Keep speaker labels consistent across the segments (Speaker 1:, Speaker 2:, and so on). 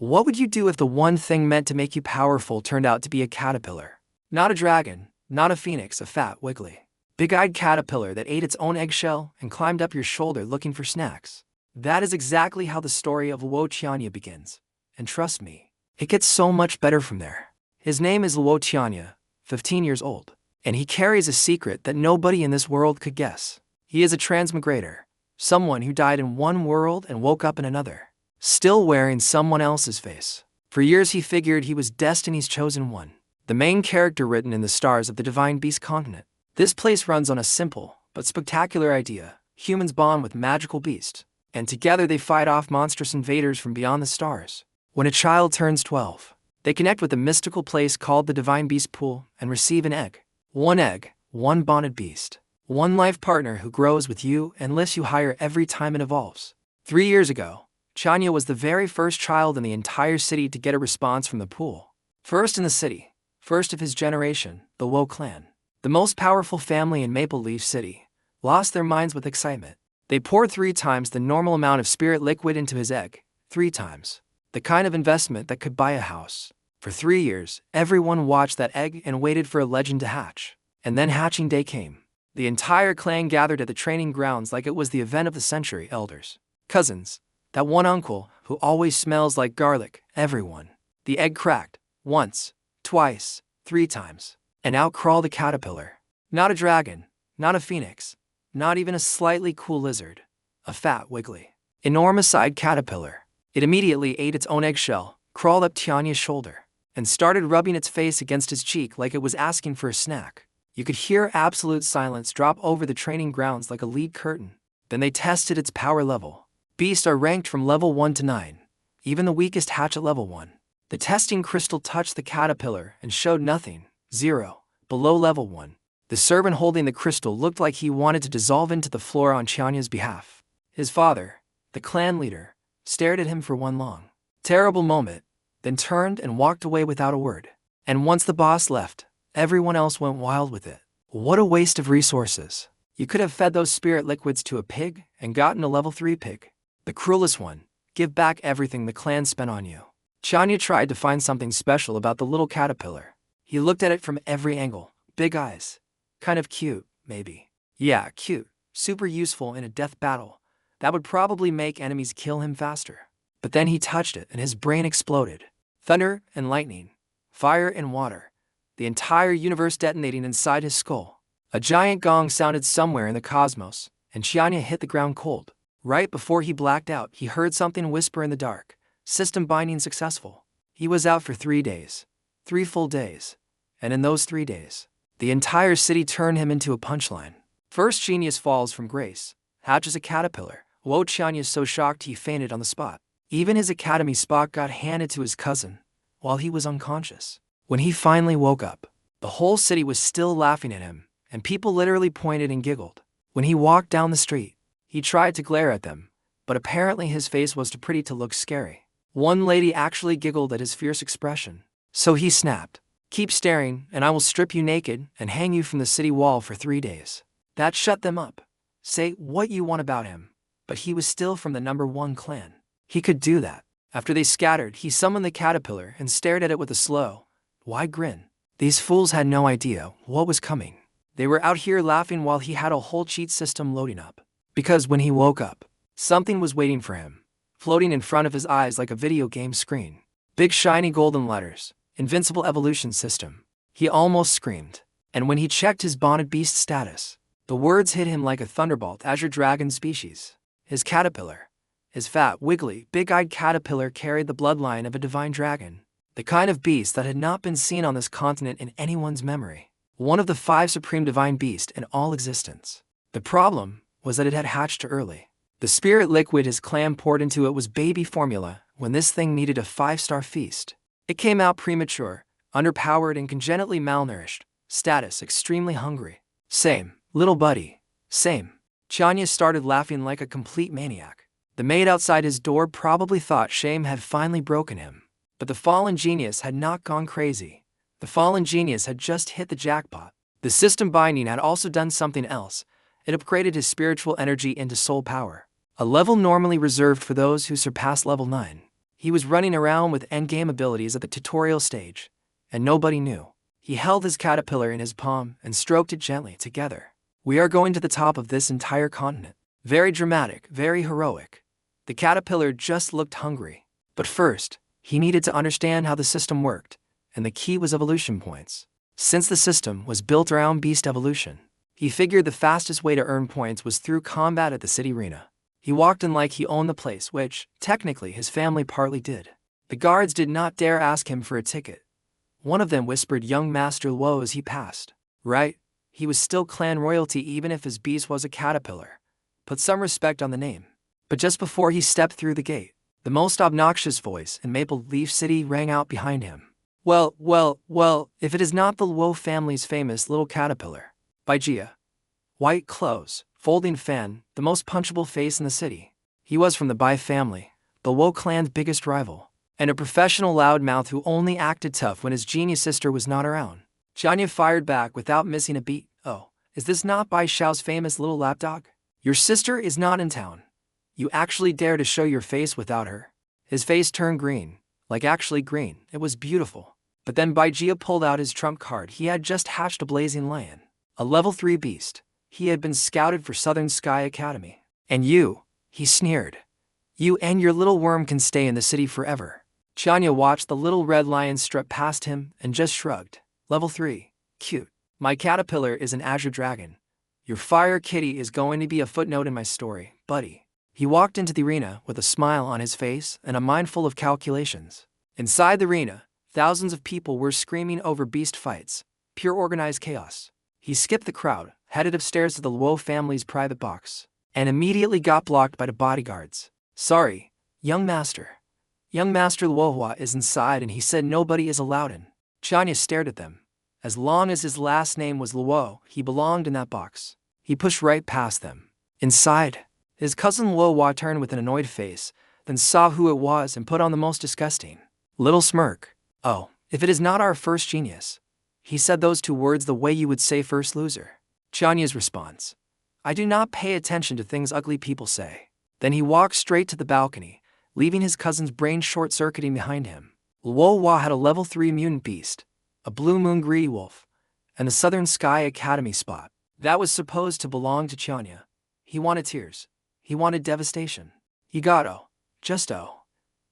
Speaker 1: What would you do if the one thing meant to make you powerful turned out to be a caterpillar? Not a dragon, not a phoenix, a fat, wiggly, big-eyed caterpillar that ate its own eggshell and climbed up your shoulder looking for snacks. That is exactly how the story of Luo Tianya begins. And trust me, it gets so much better from there. His name is Luo Tianya, 15 years old, and he carries a secret that nobody in this world could guess. He is a transmigrator, someone who died in one world and woke up in another, still wearing someone else's face. For years he figured he was Destiny's chosen one, the main character written in the stars of the Divine Beast continent. This place runs on a simple but spectacular idea. Humans bond with magical beasts, and together they fight off monstrous invaders from beyond the stars. When a child turns 12, they connect with a mystical place called the Divine Beast Pool and receive an egg. One egg, one bonded beast, one life partner who grows with you and lifts you higher every time it evolves. 3 years ago, Tianya was the very first child in the entire city to get a response from the pool. First in the city, first of his generation, the Luo clan, the most powerful family in Maple Leaf City, lost their minds with excitement. They poured 3 times the normal amount of spirit liquid into his egg, 3 times. The kind of investment that could buy a house. For 3 years, everyone watched that egg and waited for a legend to hatch. And then hatching day came. The entire clan gathered at the training grounds like it was the event of the century. Elders, cousins, that one uncle who always smells like garlic, everyone. The egg cracked, once, twice, 3 times. And out crawled a caterpillar. Not a dragon, not a phoenix, not even a slightly cool lizard. A fat, wiggly, enormous-eyed caterpillar. It immediately ate its own eggshell, crawled up Tianya's shoulder, and started rubbing its face against his cheek like it was asking for a snack. You could hear absolute silence drop over the training grounds like a lead curtain. Then they tested its power level. Beasts are ranked from level 1 to 9. Even the weakest hatch at level 1. The testing crystal touched the caterpillar and showed nothing, 0, below level 1. The servant holding the crystal looked like he wanted to dissolve into the floor on Tianya's behalf. His father, the clan leader, stared at him for one long, terrible moment, then turned and walked away without a word. And once the boss left, everyone else went wild with it. What a waste of resources. You could have fed those spirit liquids to a pig and gotten a level 3 pig. The cruelest one. Give back everything the clan spent on you. Tianya tried to find something special about the little caterpillar. He looked at it from every angle. Big eyes. Kind of cute, maybe. Yeah, cute. Super useful in a death battle. That would probably make enemies kill him faster. But then he touched it and his brain exploded. Thunder and lightning. Fire and water. The entire universe detonating inside his skull. A giant gong sounded somewhere in the cosmos, and Tianya hit the ground cold. Right before he blacked out, he heard something whisper in the dark. System binding successful. He was out for 3 days. 3 full days. And in those 3 days, the entire city turned him into a punchline. First genius falls from grace. Hatches a caterpillar. Luo Tianya is so shocked he fainted on the spot. Even his academy spot got handed to his cousin, while he was unconscious. When he finally woke up, the whole city was still laughing at him, and people literally pointed and giggled. When he walked down the street, he tried to glare at them, but apparently his face was too pretty to look scary. One lady actually giggled at his fierce expression. So he snapped, "Keep staring, and I will strip you naked and hang you from the city wall for 3 days." That shut them up. Say what you want about him, but he was still from the number 1 clan. He could do that. After they scattered, he summoned the caterpillar and stared at it with a slow, wide grin. These fools had no idea what was coming. They were out here laughing while he had a whole cheat system loading up. Because when he woke up, something was waiting for him, floating in front of his eyes like a video game screen. Big shiny golden letters, Invincible Evolution System. He almost screamed. And when he checked his bonded beast status, the words hit him like a thunderbolt. Azure Dragon species. His caterpillar. His fat, wiggly, big-eyed caterpillar carried the bloodline of a divine dragon. The kind of beast that had not been seen on this continent in anyone's memory. One of the 5 supreme divine beasts in all existence. The problem was that it had hatched too early. The spirit liquid his clan poured into it was baby formula when this thing needed a 5-star feast. It came out premature, underpowered and congenitally malnourished. Status extremely hungry. Same, little buddy. Same. Tianya started laughing like a complete maniac. The maid outside his door probably thought shame had finally broken him. But the fallen genius had not gone crazy. The fallen genius had just hit the jackpot. The system binding had also done something else. It upgraded his spiritual energy into soul power, a level normally reserved for those who surpass level 9. He was running around with endgame abilities at the tutorial stage, and nobody knew. He held his caterpillar in his palm and stroked it gently. Together, we are going to the top of this entire continent. Very dramatic, very heroic. The caterpillar just looked hungry. But first, he needed to understand how the system worked, and the key was evolution points. Since the system was built around beast evolution, he figured the fastest way to earn points was through combat at the city arena. He walked in like he owned the place, which, technically, his family partly did. The guards did not dare ask him for a ticket. One of them whispered young Master Luo as he passed. Right, he was still clan royalty even if his beast was a caterpillar. Put some respect on the name. But just before he stepped through the gate, the most obnoxious voice in Maple Leaf City rang out behind him. Well, if it is not the Luo family's famous little caterpillar. By Gia. White clothes, folding fan, the most punchable face in the city. He was from the Bai family, the Luo clan's biggest rival, and a professional loudmouth who only acted tough when his genius sister was not around. Tianya fired back without missing a beat. Oh, is this not Bai Xiao's famous little lapdog? Your sister is not in town. You actually dare to show your face without her? His face turned green, like actually green. It was beautiful. But then Bai Jia pulled out his trump card. He had just hatched a blazing lion, a level 3 beast. He had been scouted for Southern Sky Academy. And you, he sneered. You and your little worm can stay in the city forever. Tianya watched the little red lion strut past him and just shrugged. Level 3. Cute. My caterpillar is an Azure Dragon. Your fire kitty is going to be a footnote in my story, buddy. He walked into the arena with a smile on his face and a mind full of calculations. Inside the arena, thousands of people were screaming over beast fights. Pure organized chaos. He skipped the crowd, headed upstairs to the Luo family's private box, and immediately got blocked by the bodyguards. Sorry, young master. Young Master Luohua is inside and he said nobody is allowed in. Tianya stared at them. As long as his last name was Luo, he belonged in that box. He pushed right past them. Inside, his cousin Luohua turned with an annoyed face, then saw who it was and put on the most disgusting little smirk. Oh, if it is not our first genius. He said those 2 words the way you would say first loser. Tianya's response. I do not pay attention to things ugly people say. Then he walked straight to the balcony, leaving his cousin's brain short-circuiting behind him. Luohua had a level 3 mutant beast, a blue moon greedy wolf, and the Southern Sky Academy spot. That was supposed to belong to Tianya. He wanted tears. He wanted devastation. He got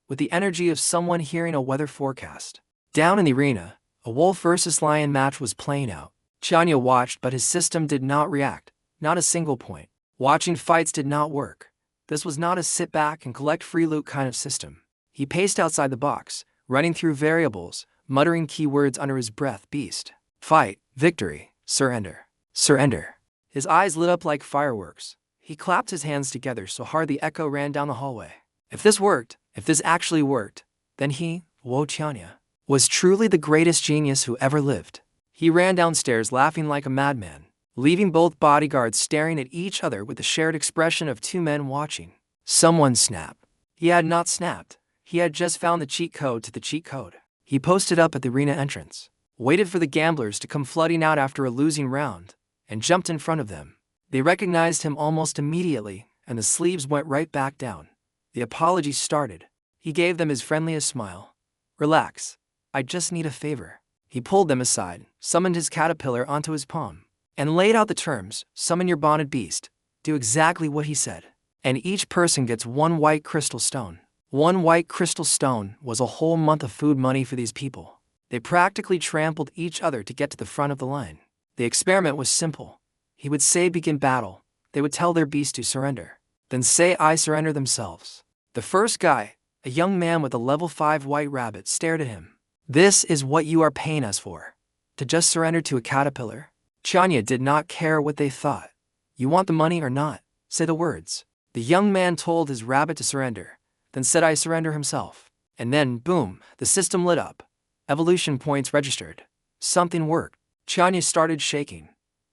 Speaker 1: with the energy of someone hearing a weather forecast. Down in the arena, a wolf versus lion match was playing out. Tianya watched, but his system did not react, not a single point. Watching fights did not work. This was not a sit back and collect free loot kind of system. He paced outside the box, running through variables, muttering keywords under his breath. Beast, fight, victory, surrender, surrender. His eyes lit up like fireworks. He clapped his hands together so hard the echo ran down the hallway. If this actually worked, then he, Luo Tianya, was truly the greatest genius who ever lived. He ran downstairs laughing like a madman, leaving both bodyguards staring at each other with the shared expression of 2 men watching. Someone snap. He had not snapped. He had just found the cheat code to the cheat code. He posted up at the arena entrance, waited for the gamblers to come flooding out after a losing round, and jumped in front of them. They recognized him almost immediately, and the sleeves went right back down. The apology started. He gave them his friendliest smile. Relax. I just need a favor. He pulled them aside, summoned his caterpillar onto his palm, and laid out the terms. Summon your bonded beast. Do exactly what he said. And each person gets 1 white crystal stone. 1 white crystal stone was a whole month of food money for these people. They practically trampled each other to get to the front of the line. The experiment was simple. He would say begin battle. They would tell their beast to surrender. Then say I surrender themselves. The first guy, a young man with a level 5 white rabbit, stared at him. This is what you are paying us for? To just surrender to a caterpillar? Tianya did not care what they thought. You want the money or not? Say the words. The young man told his rabbit to surrender, then said I surrender himself. And then, boom, the system lit up. Evolution points registered. Something worked. Tianya started shaking.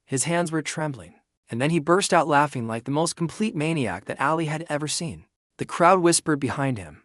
Speaker 1: His hands were trembling. And then he burst out laughing like the most complete maniac that Ali had ever seen. The crowd whispered behind him.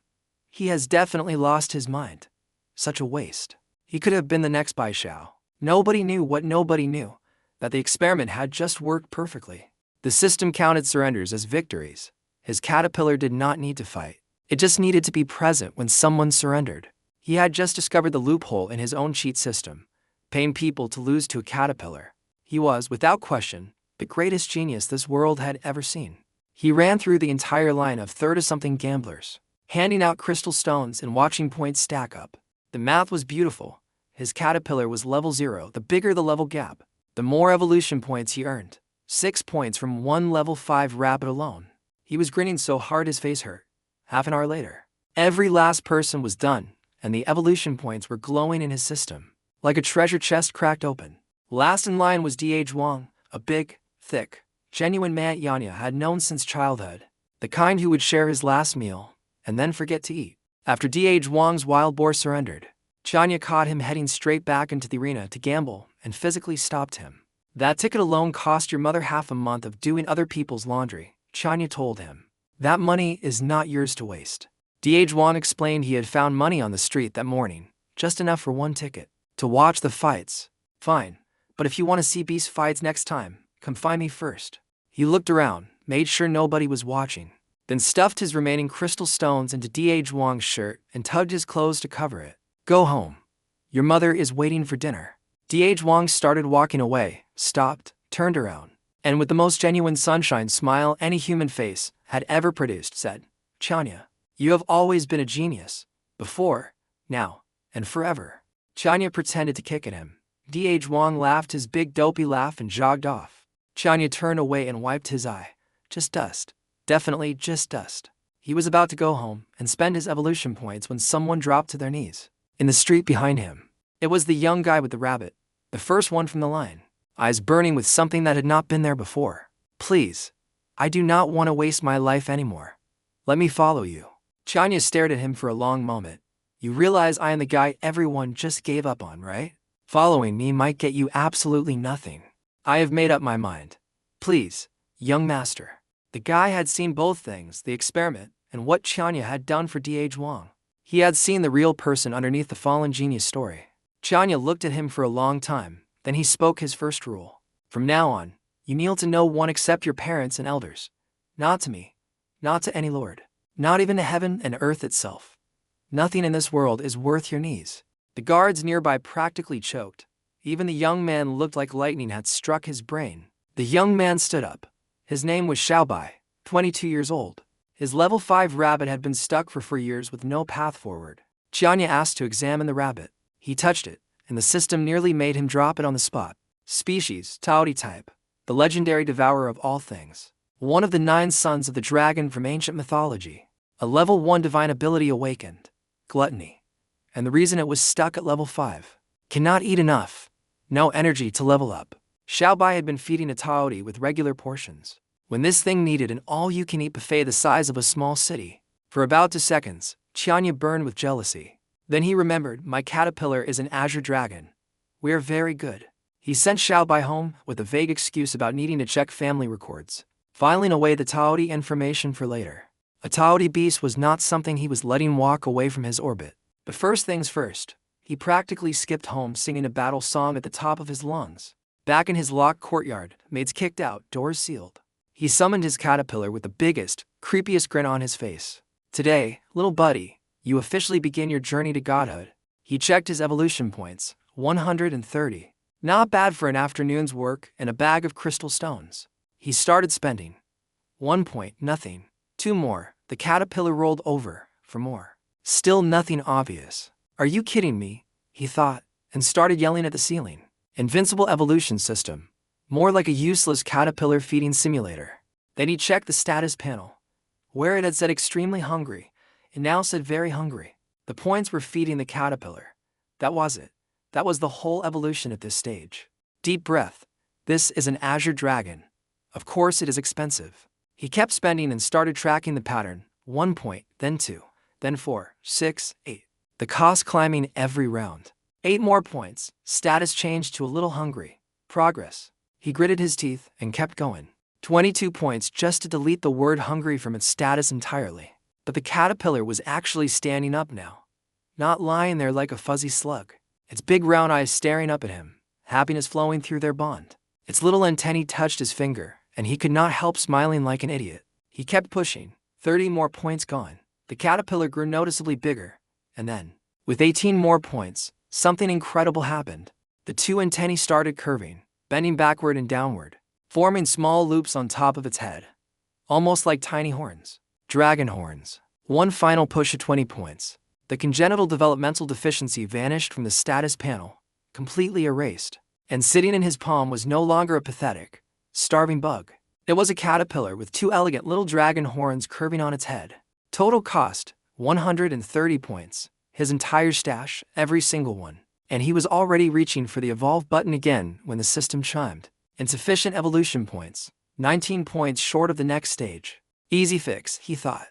Speaker 1: He has definitely lost his mind. Such a waste. He could have been the next Bai Xiao. Nobody knew what nobody knew, that the experiment had just worked perfectly. The system counted surrenders as victories. His caterpillar did not need to fight. It just needed to be present when someone surrendered. He had just discovered the loophole in his own cheat system, paying people to lose to a caterpillar. He was, without question, the greatest genius this world had ever seen. He ran through the entire line of 30-something gamblers, handing out crystal stones and watching points stack up. The math was beautiful. His caterpillar was level 0. The bigger the level gap, the more evolution points he earned. 6 points from one level 5 rabbit alone. He was grinning so hard his face hurt. Half an hour later, every last person was done, and the evolution points were glowing in his system, like a treasure chest cracked open. Last in line was D.H. Wang, a big, thick, genuine man Yanya had known since childhood, the kind who would share his last meal and then forget to eat. After D.H. Wang's wild boar surrendered, Tianya caught him heading straight back into the arena to gamble and physically stopped him. That ticket alone cost your mother half a month of doing other people's laundry, Tianya told him. That money is not yours to waste. D.H. Wang explained he had found money on the street that morning, just enough for one ticket. To watch the fights. Fine, but if you want to see beast fights next time, come find me first. He looked around, made sure nobody was watching, then stuffed his remaining crystal stones into D.H. Wang's shirt and tugged his clothes to cover it. Go home. Your mother is waiting for dinner. D.H. Wang started walking away, stopped, turned around, and with the most genuine sunshine smile any human face had ever produced, said, Tianya, you have always been a genius. Before, now, and forever. Tianya pretended to kick at him. D.H. Wang laughed his big dopey laugh and jogged off. Tianya turned away and wiped his eye. Just dust. Definitely just dust. He was about to go home and spend his evolution points when someone dropped to their knees. In the street behind him, it was the young guy with the rabbit, the first one from the line, eyes burning with something that had not been there before. Please, I do not want to waste my life anymore. Let me follow you. Tianya stared at him for a long moment. You realize I am the guy everyone just gave up on, right? Following me might get you absolutely nothing. I have made up my mind. Please, young master. The guy had seen both things, the experiment and what Tianya had done for D.H. Wang. He had seen the real person underneath the fallen genius story. Tianya looked at him for a long time, then he spoke his first rule. From now on, you kneel to no one except your parents and elders. Not to me. Not to any lord. Not even to heaven and earth itself. Nothing in this world is worth your knees. The guards nearby practically choked. Even the young man looked like lightning had struck his brain. The young man stood up. His name was Xiaobai, 22 years old. His level 5 rabbit had been stuck for 4 years with no path forward. Tianya asked to examine the rabbit. He touched it, and the system nearly made him drop it on the spot. Species, Taoti type. The legendary devourer of all things. One of the 9 sons of the dragon from ancient mythology. A level 1 divine ability awakened. Gluttony. And the reason it was stuck at level 5. Cannot eat enough. No energy to level up. Xiaobai had been feeding a Taoti with regular portions, when this thing needed an all-you-can-eat buffet the size of a small city. For about 2 seconds, Tianya burned with jealousy. Then he remembered, my caterpillar is an Azure Dragon. We are very good. He sent Xiaobai home with a vague excuse about needing to check family records, filing away the Taoti information for later. A Taoti beast was not something he was letting walk away from his orbit. But first things first, he practically skipped home singing a battle song at the top of his lungs. Back in his locked courtyard, maids kicked out, doors sealed. He summoned his caterpillar with the biggest, creepiest grin on his face. Today, little buddy, you officially begin your journey to godhood. He checked his evolution points, 130. Not bad for an afternoon's work and a bag of crystal stones. He started spending. 1 point, nothing. 2 more, the caterpillar rolled over, for more. Still nothing obvious. Are you kidding me? He thought, and started yelling at the ceiling. Invincible Evolution System. More like a useless caterpillar feeding simulator. Then he checked the status panel. Where it had said extremely hungry, it now said very hungry. The points were feeding the caterpillar. That was it. That was the whole evolution at this stage. Deep breath. This is an Azure Dragon. Of course it is expensive. He kept spending and started tracking the pattern. 1 point, then 2, then 4, 6, 8. The cost climbing every round. 8 more points, status changed to a little hungry. Progress. He gritted his teeth and kept going. 22 points just to delete the word hungry from its status entirely. But the caterpillar was actually standing up now. Not lying there like a fuzzy slug. Its big round eyes staring up at him, happiness flowing through their bond. Its little antennae touched his finger, and he could not help smiling like an idiot. He kept pushing. 30 more points gone. The caterpillar grew noticeably bigger, and then, with 18 more points, something incredible happened. The two antennae started curving, bending backward and downward, forming small loops on top of its head, almost like tiny horns. Dragon horns. One final push of 20 points. The congenital developmental deficiency vanished from the status panel, completely erased, and sitting in his palm was no longer a pathetic, starving bug. It was a caterpillar with two elegant little dragon horns curving on its head. Total cost, 130 points. His entire stash, every single one. And he was already reaching for the evolve button again when the system chimed. Insufficient evolution points, 19 points short of the next stage. Easy fix, he thought.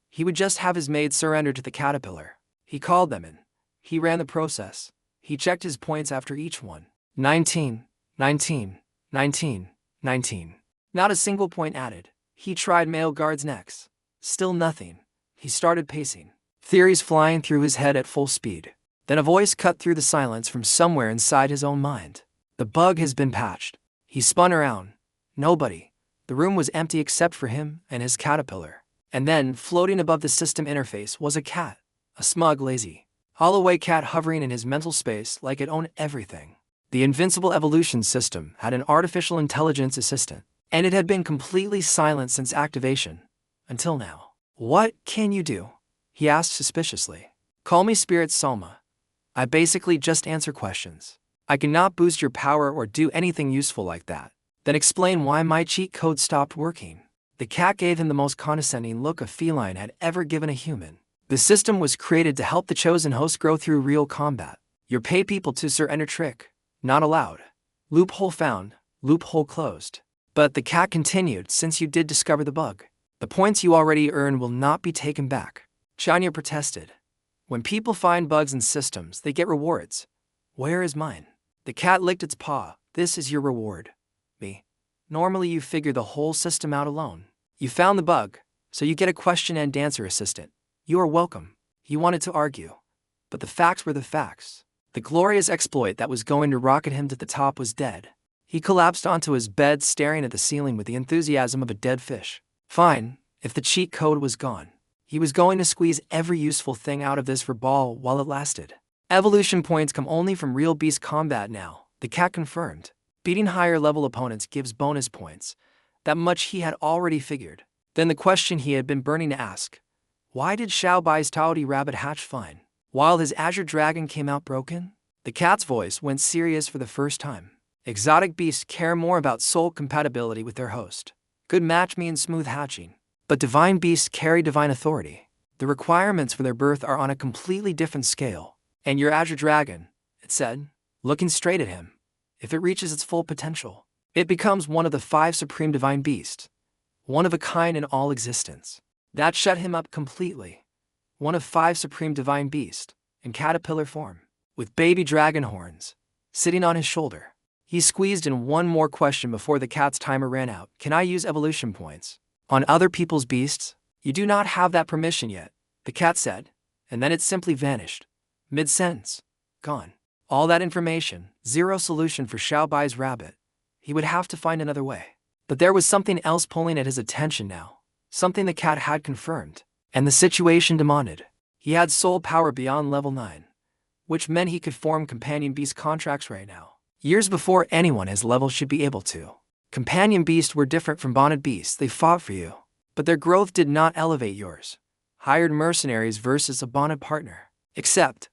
Speaker 1: He would just have his maids surrender to the caterpillar. He called them in. He ran the process. He checked his points after each one. 19, 19, 19, 19. Not a single point added. He tried male guards next. Still nothing. He started pacing, theories flying through his head at full speed. Then a voice cut through the silence from somewhere inside his own mind. The bug has been patched. He spun around. Nobody. The room was empty except for him and his caterpillar. And then, floating above the system interface was a cat. A smug, lazy, hollow cat hovering in his mental space like it owned everything. The Invincible Evolution System had an artificial intelligence assistant, and it had been completely silent since activation. Until now. What can you do? He asked suspiciously. Call me Spirit Salma. I basically just answer questions. I cannot boost your power or do anything useful like that. Then explain why my cheat code stopped working. The cat gave him the most condescending look a feline had ever given a human. The system was created to help the chosen host grow through real combat. You pay people to surrender trick. Not allowed. Loophole found, loophole closed. But the cat continued, since you did discover the bug. The points you already earned will not be taken back. Tianya protested. When people find bugs in systems, they get rewards. Where is mine? The cat licked its paw. This is your reward. Me. Normally you figure the whole system out alone. You found the bug, so you get a question and answer assistant. You are welcome. He wanted to argue. But the facts were the facts. The glorious exploit that was going to rocket him to the top was dead. He collapsed onto his bed, staring at the ceiling with the enthusiasm of a dead fish. Fine, if the cheat code was gone. He was going to squeeze every useful thing out of this ball while it lasted. Evolution points come only from real beast combat now, the cat confirmed. Beating higher level opponents gives bonus points. That much he had already figured. Then the question he had been burning to ask. Why did Xiao Bai's Taodi rabbit hatch fine, while his Azure Dragon came out broken? The cat's voice went serious for the first time. Exotic beasts care more about soul compatibility with their host. Good match means smooth hatching. But divine beasts carry divine authority. The requirements for their birth are on a completely different scale. And your Azure Dragon, it said, looking straight at him, if it reaches its full potential, it becomes one of the 5 supreme divine beasts. One of a kind in all existence. That shut him up completely. One of 5 supreme divine beasts, in caterpillar form, with baby dragon horns, sitting on his shoulder. He squeezed in one more question before the cat's timer ran out. Can I use evolution points on other people's beasts? You do not have that permission yet, the cat said, and then it simply vanished. Mid-sentence. Gone. All that information, zero solution for Xiao Bai's rabbit. He would have to find another way. But there was something else pulling at his attention now. Something the cat had confirmed. And the situation demanded. He had soul power beyond level 9. Which meant he could form companion beast contracts right now. Years before anyone his level should be able to. Companion beasts were different from bonded beasts, they fought for you. But their growth did not elevate yours. Hired mercenaries versus a bonded partner. Except,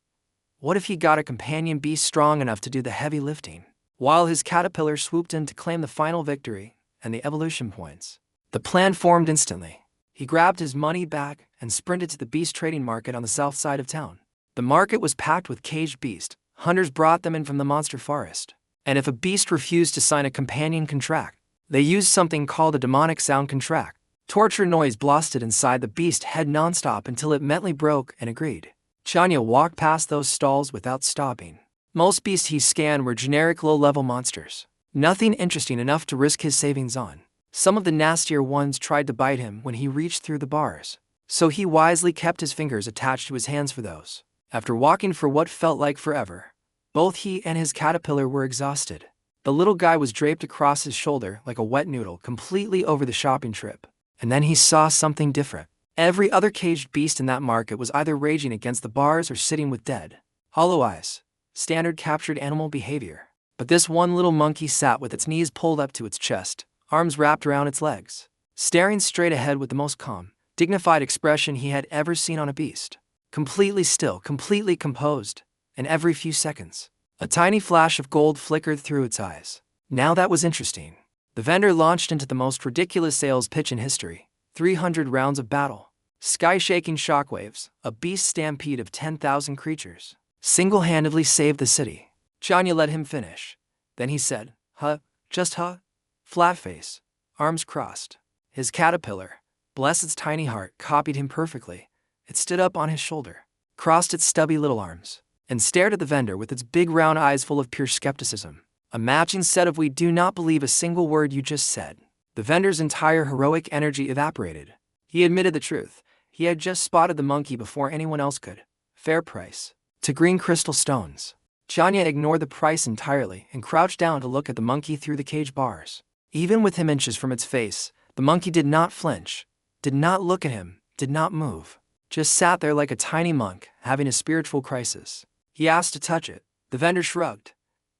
Speaker 1: what if he got a companion beast strong enough to do the heavy lifting? While his caterpillar swooped in to claim the final victory and the evolution points. The plan formed instantly. He grabbed his money bag and sprinted to the beast trading market on the south side of town. The market was packed with caged beasts. Hunters brought them in from the monster forest. And if a beast refused to sign a companion contract, they used something called a demonic sound contract. Torture noise blasted inside the beast head nonstop until it mentally broke and agreed. Tianya walked past those stalls without stopping. Most beasts he scanned were generic low-level monsters. Nothing interesting enough to risk his savings on. Some of the nastier ones tried to bite him when he reached through the bars. So he wisely kept his fingers attached to his hands for those. After walking for what felt like forever, both he and his caterpillar were exhausted. The little guy was draped across his shoulder like a wet noodle completely over the shopping trip. And then he saw something different. Every other caged beast in that market was either raging against the bars or sitting with dead, hollow eyes, standard captured animal behavior. But this one little monkey sat with its knees pulled up to its chest, arms wrapped around its legs, staring straight ahead with the most calm, dignified expression he had ever seen on a beast. Completely still, completely composed, and every few seconds, a tiny flash of gold flickered through its eyes. Now that was interesting. The vendor launched into the most ridiculous sales pitch in history. 300 rounds of battle, sky-shaking shockwaves, a beast stampede of 10,000 creatures. Single-handedly saved the city. Tianya let him finish. Then he said, "Huh, just huh?" Flat face, arms crossed. His caterpillar, bless its tiny heart, copied him perfectly. It stood up on his shoulder, crossed its stubby little arms, and stared at the vendor with its big round eyes full of pure skepticism. A matching set of "we do not believe a single word you just said." The vendor's entire heroic energy evaporated. He admitted the truth. He had just spotted the monkey before anyone else could. Fair price. To green crystal stones. Tianya ignored the price entirely and crouched down to look at the monkey through the cage bars. Even with him inches from its face, the monkey did not flinch, did not look at him, did not move. Just sat there like a tiny monk, having a spiritual crisis. He asked to touch it. The vendor shrugged.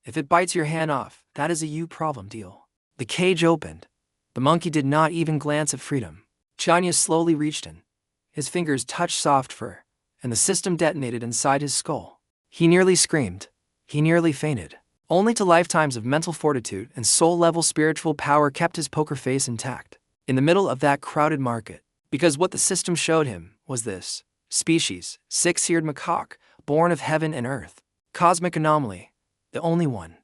Speaker 1: "If it bites your hand off, that is a you problem deal." The cage opened. The monkey did not even glance at freedom. Tianya slowly reached in. His fingers touched soft fur, and the system detonated inside his skull. He nearly screamed. He nearly fainted. Only to lifetimes of mental fortitude and soul-level spiritual power kept his poker face intact. In the middle of that crowded market, because what the system showed him was this species, six-eared macaque, born of heaven and earth. Cosmic anomaly, the only one.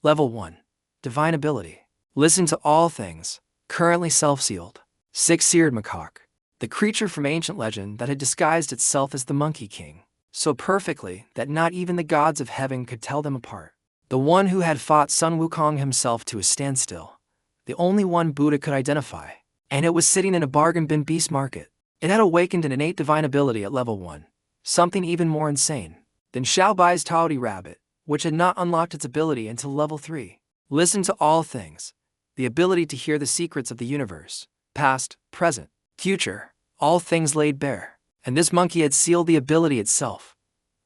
Speaker 1: Level 1. Divine ability. Listen to all things. Currently self-sealed. Six-eared macaque. The creature from ancient legend that had disguised itself as the Monkey King, so perfectly that not even the gods of heaven could tell them apart. The one who had fought Sun Wukong himself to a standstill. The only one Buddha could identify. And it was sitting in a bargain bin beast market. It had awakened an innate divine ability at level 1. Something even more insane than Xiao Bai's Taoti Rabbit, which had not unlocked its ability until level 3. Listen to all things. The ability to hear the secrets of the universe. Past, present, future, all things laid bare. And this monkey had sealed the ability itself.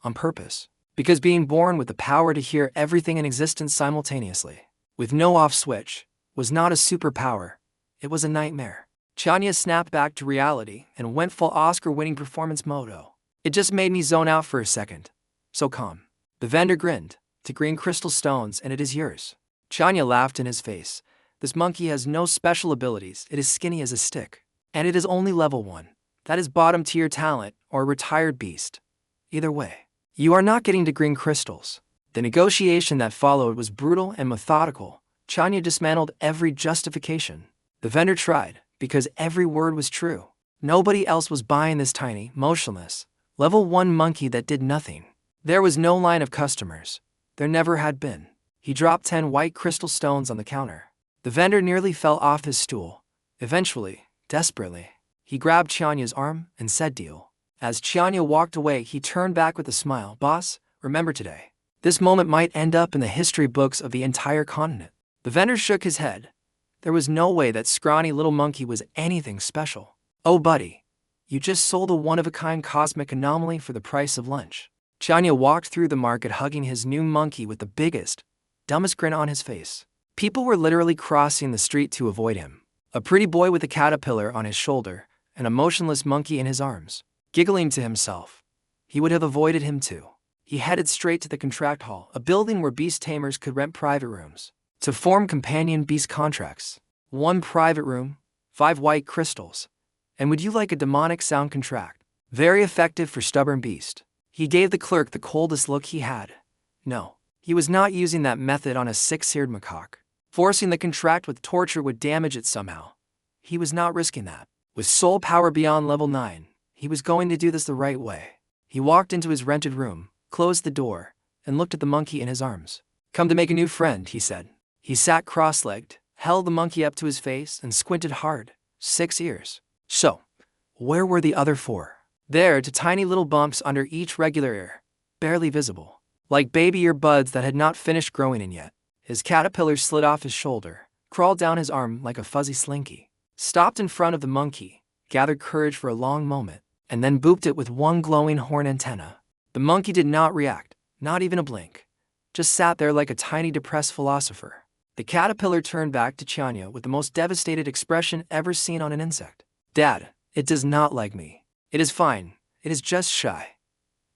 Speaker 1: On purpose. Because being born with the power to hear everything in existence simultaneously, with no off switch, was not a superpower. It was a nightmare. Tianya snapped back to reality and went full Oscar-winning performance mode. It just made me zone out for a second. So calm. The vendor grinned. "To green crystal stones and it is yours." Tianya laughed in his face. "This monkey has no special abilities. It is skinny as a stick. And it is only level 1. That is bottom tier talent or a retired beast. Either way, you are not getting to green crystals." The negotiation that followed was brutal and methodical. Tianya dismantled every justification. The vendor tried, because every word was true. Nobody else was buying this tiny, motionless, level 1 monkey that did nothing. There was no line of customers. There never had been. He dropped 10 white crystal stones on the counter. The vendor nearly fell off his stool. Eventually, desperately, he grabbed Tianya's arm and said, "Deal." As Tianya walked away, he turned back with a smile. "Boss, remember today. This moment might end up in the history books of the entire continent." The vendor shook his head. There was no way that scrawny little monkey was anything special. "Oh buddy, you just sold a one-of-a-kind cosmic anomaly for the price of lunch." Tianya walked through the market hugging his new monkey with the biggest, dumbest grin on his face. People were literally crossing the street to avoid him. A pretty boy with a caterpillar on his shoulder and a motionless monkey in his arms. Giggling to himself, he would have avoided him too. He headed straight to the contract hall, a building where beast tamers could rent private rooms to form companion beast contracts. 1 private room, 5 white crystals. And would you like a demonic sound contract? Very effective for stubborn beast. He gave the clerk the coldest look he had. No, he was not using that method on a 6-eared macaque. Forcing the contract with torture would damage it somehow. He was not risking that. With soul power beyond level 9, he was going to do this the right way. He walked into his rented room, closed the door, and looked at the monkey in his arms. "Come to make a new friend," he said. He sat cross-legged, held the monkey up to his face, and squinted hard. 6 ears. So, where were the other 4? There, to tiny little bumps under each regular ear, barely visible. Like baby ear buds that had not finished growing in yet. His caterpillar slid off his shoulder, crawled down his arm like a fuzzy slinky, stopped in front of the monkey, gathered courage for a long moment, and then booped it with one glowing horn antenna. The monkey did not react, not even a blink. Just sat there like a tiny depressed philosopher. The caterpillar turned back to Tianya with the most devastated expression ever seen on an insect. Dad, it does not like me. It is fine, it is just shy.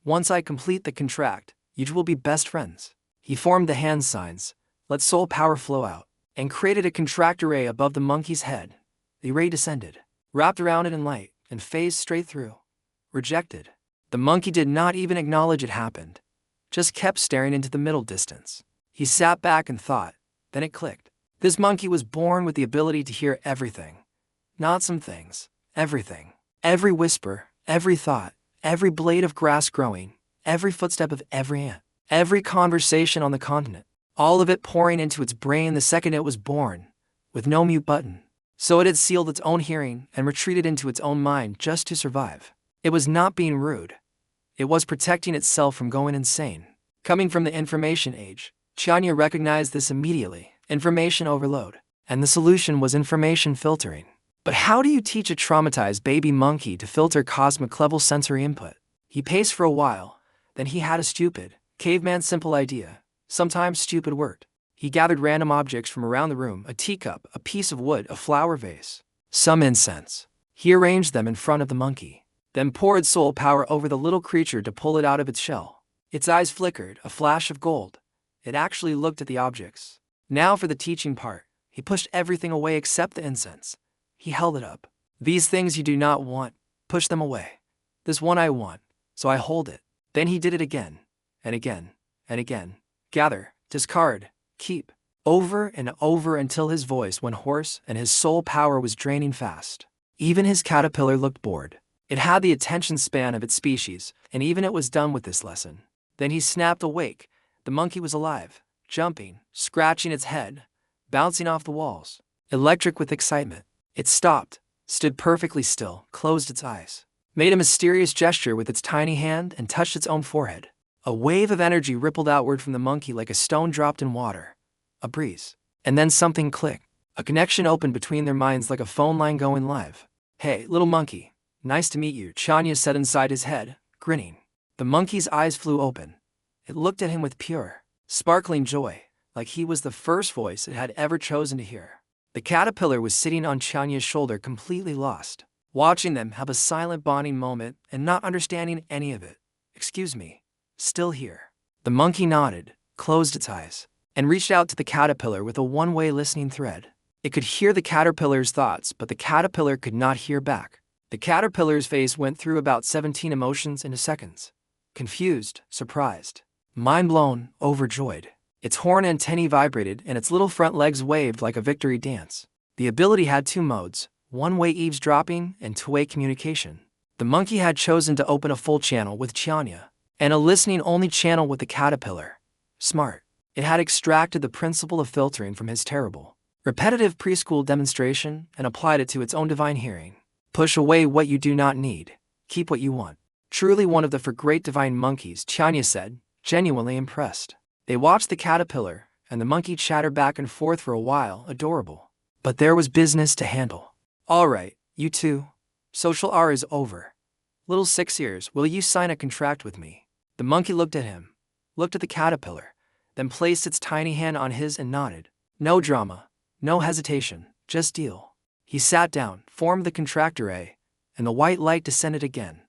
Speaker 1: Once I complete the contract, you will be best friends. He formed the hand signs, let soul power flow out, and created a contract array above the monkey's head. The array descended, wrapped around it in light, and phased straight through. Rejected. The monkey did not even acknowledge it happened, just kept staring into the middle distance. He sat back and thought, then it clicked. This monkey was born with the ability to hear everything. Not some things, everything. Every whisper, every thought, every blade of grass growing, every footstep of every ant, every conversation on the continent, all of it pouring into its brain the second it was born, with no mute button. So it had sealed its own hearing and retreated into its own mind just to survive. It was not being rude. It was protecting itself from going insane. Coming from the information age, Tianya recognized this immediately, information overload, and the solution was information filtering. But how do you teach a traumatized baby monkey to filter cosmic-level sensory input? He paced for a while, then he had a stupid, caveman simple idea. Sometimes stupid worked. He gathered random objects from around the room, a teacup, a piece of wood, a flower vase, some incense. He arranged them in front of the monkey, then poured soul power over the little creature to pull it out of its shell. Its eyes flickered, a flash of gold. It actually looked at the objects. Now for the teaching part. He pushed everything away except the incense. He held it up. These things you do not want, push them away. This one I want, so I hold it. Then he did it again, and again, and again. Gather, discard, keep, over and over until his voice went hoarse and his soul power was draining fast. Even his caterpillar looked bored. It had the attention span of its species, and even it was done with this lesson. Then he snapped awake. The monkey was alive, jumping, scratching its head, bouncing off the walls, electric with excitement. It stopped, stood perfectly still, closed its eyes, made a mysterious gesture with its tiny hand and touched its own forehead. A wave of energy rippled outward from the monkey like a stone dropped in water. A breeze. And then something clicked. A connection opened between their minds like a phone line going live. Hey, little monkey. Nice to meet you, Tianya said inside his head, grinning. The monkey's eyes flew open. It looked at him with pure, sparkling joy, like he was the first voice it had ever chosen to hear. The caterpillar was sitting on Tianya's shoulder completely lost, watching them have a silent bonding moment and not understanding any of it. Excuse me. Still here. The monkey nodded, closed its eyes, and reached out to the caterpillar with a one-way listening thread. It could hear the caterpillar's thoughts, but the caterpillar could not hear back. The caterpillar's face went through about 17 emotions in seconds. Confused, surprised, mind-blown, overjoyed. Its horn antennae vibrated and its little front legs waved like a victory dance. The ability had two modes, one-way eavesdropping and two-way communication. The monkey had chosen to open a full channel with Tianya, and a listening-only channel with the caterpillar. Smart. It had extracted the principle of filtering from his terrible, repetitive preschool demonstration and applied it to its own divine hearing. Push away what you do not need. Keep what you want. Truly one of the for great divine monkeys, Tianya said, genuinely impressed. They watched the caterpillar, and the monkey chattered back and forth for a while, adorable. But there was business to handle. All right, you two. Social hour is over. Little 6 years, will you sign a contract with me? The monkey looked at him, looked at the caterpillar, then placed its tiny hand on his and nodded. No drama, no hesitation, just deal. He sat down, formed the contract array, and the white light descended again.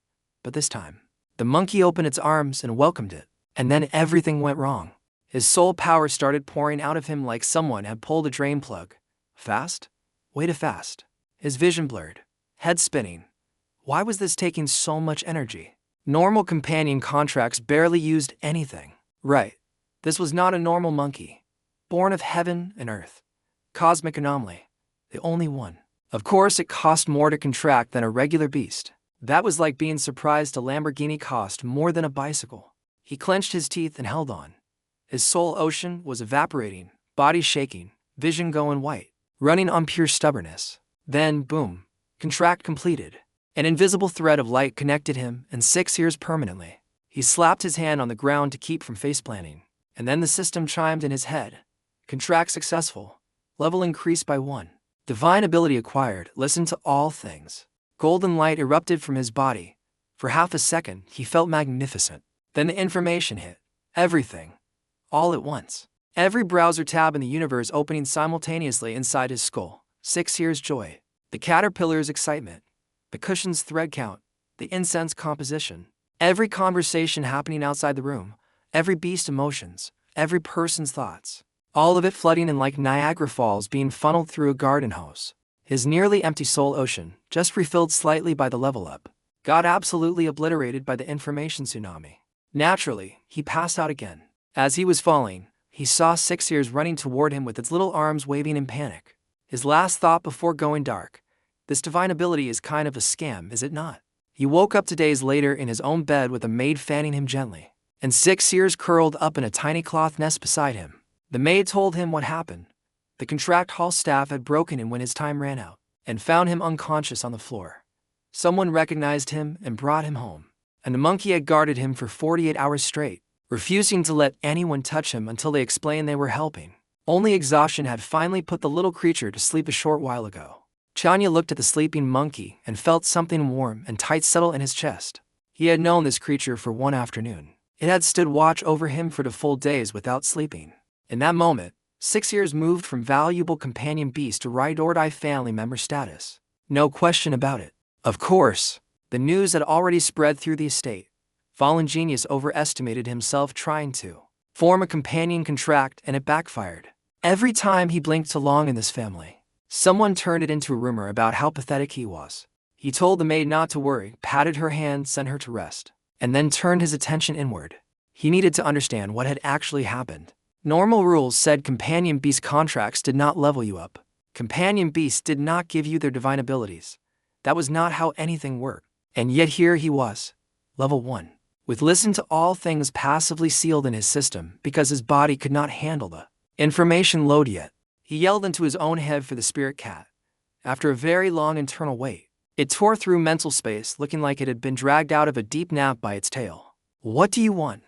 Speaker 1: But this time, the monkey opened its arms and welcomed it. And then everything went wrong. His soul power started pouring out of him like someone had pulled a drain plug. Fast? Way too fast. His vision blurred, head spinning. Why was this taking so much energy? Normal companion contracts barely used anything. Right. This was not a normal monkey. Born of heaven and earth. Cosmic anomaly. The only one. Of course, it cost more to contract than a regular beast. That was like being surprised a Lamborghini cost more than a bicycle. He clenched his teeth and held on. His soul ocean was evaporating, body shaking, vision going white, running on pure stubbornness. Then, boom, contract completed. An invisible thread of light connected him and 6 years permanently. He slapped his hand on the ground to keep from faceplanting. And then the system chimed in his head. Contract successful. Level increased by 1. Divine ability acquired. Listen to all things. Golden light erupted from his body. For half a second, he felt magnificent. Then the information hit. Everything. All at once. Every browser tab in the universe opening simultaneously inside his skull. 6 years joy. The caterpillar's excitement. The cushion's thread count. The incense composition. Every conversation happening outside the room. Every beast emotions. Every person's thoughts. All of it flooding in like Niagara Falls being funneled through a garden hose. His nearly empty soul ocean, just refilled slightly by the level up, got absolutely obliterated by the information tsunami. Naturally, he passed out again. As he was falling, he saw 6 years running toward him with its little arms waving in panic. His last thought before going dark. This divine ability is kind of a scam, is it not? He woke up 2 days later in his own bed with a maid fanning him gently, and 6 years curled up in a tiny cloth nest beside him. The maid told him what happened. The contract hall staff had broken in when his time ran out, and found him unconscious on the floor. Someone recognized him and brought him home, and the monkey had guarded him for 48 hours straight, refusing to let anyone touch him until they explained they were helping. Only exhaustion had finally put the little creature to sleep a short while ago. Tianya looked at the sleeping monkey and felt something warm and tight settle in his chest. He had known this creature for one afternoon. It had stood watch over him for 2 full days without sleeping. In that moment, 6 years moved from valuable companion beast to ride-or-die family member status. No question about it. Of course, the news had already spread through the estate. Fallen Genius overestimated himself trying to form a companion contract, and it backfired. Every time he blinked too long in this family, someone turned it into a rumor about how pathetic he was. He told the maid not to worry, patted her hand, sent her to rest, and then turned his attention inward. He needed to understand what had actually happened. Normal rules said companion beast contracts did not level you up. Companion beasts did not give you their divine abilities. That was not how anything worked. And yet here he was, level 1, with listen to all things passively sealed in his system because his body could not handle the information load yet. He yelled into his own head for the spirit cat. After a very long internal wait, it tore through mental space looking like it had been dragged out of a deep nap by its tail. What do you want?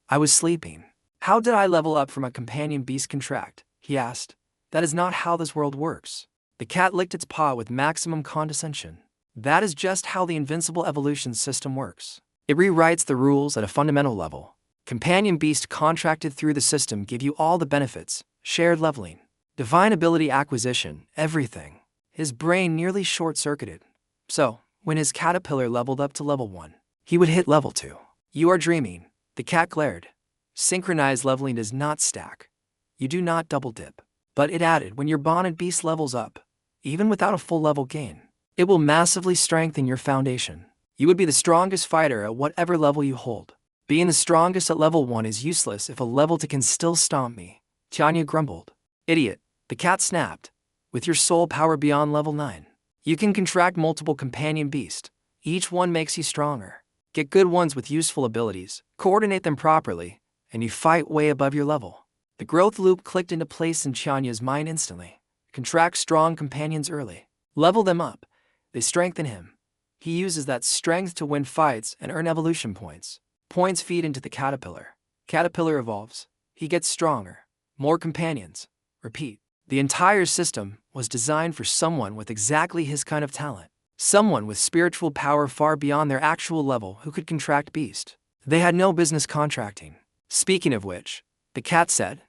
Speaker 1: I was sleeping. How did I level up from a companion beast contract? He asked. That is not how this world works. The cat licked its paw with maximum condescension. That is just how the Invincible Evolution System works. It rewrites the rules at a fundamental level. Companion beast contracted through the system give you all the benefits, shared leveling, divine ability acquisition, everything. His brain nearly short-circuited. So, when his caterpillar leveled up to level 1, he would hit level 2. You are dreaming. The cat glared. Synchronized leveling does not stack. You do not double dip. But it added, when your bonded beast levels up, even without a full level gain, it will massively strengthen your foundation. You would be the strongest fighter at whatever level you hold. Being the strongest at level 1 is useless if a level 2 can still stomp me. Tianya grumbled. Idiot, the cat snapped. With your soul power beyond level 9, you can contract multiple companion beasts. Each one makes you stronger. Get good ones with useful abilities, coordinate them properly, and you fight way above your level. The growth loop clicked into place in Tianya's mind instantly. Contract strong companions early. Level them up. They strengthen him. He uses that strength to win fights and earn evolution points. Points feed into the caterpillar. Caterpillar evolves. He gets stronger. More companions. Repeat. The entire system was designed for someone with exactly his kind of talent. Someone with spiritual power far beyond their actual level who could contract beast. They had no business contracting. Speaking of which, the cat said,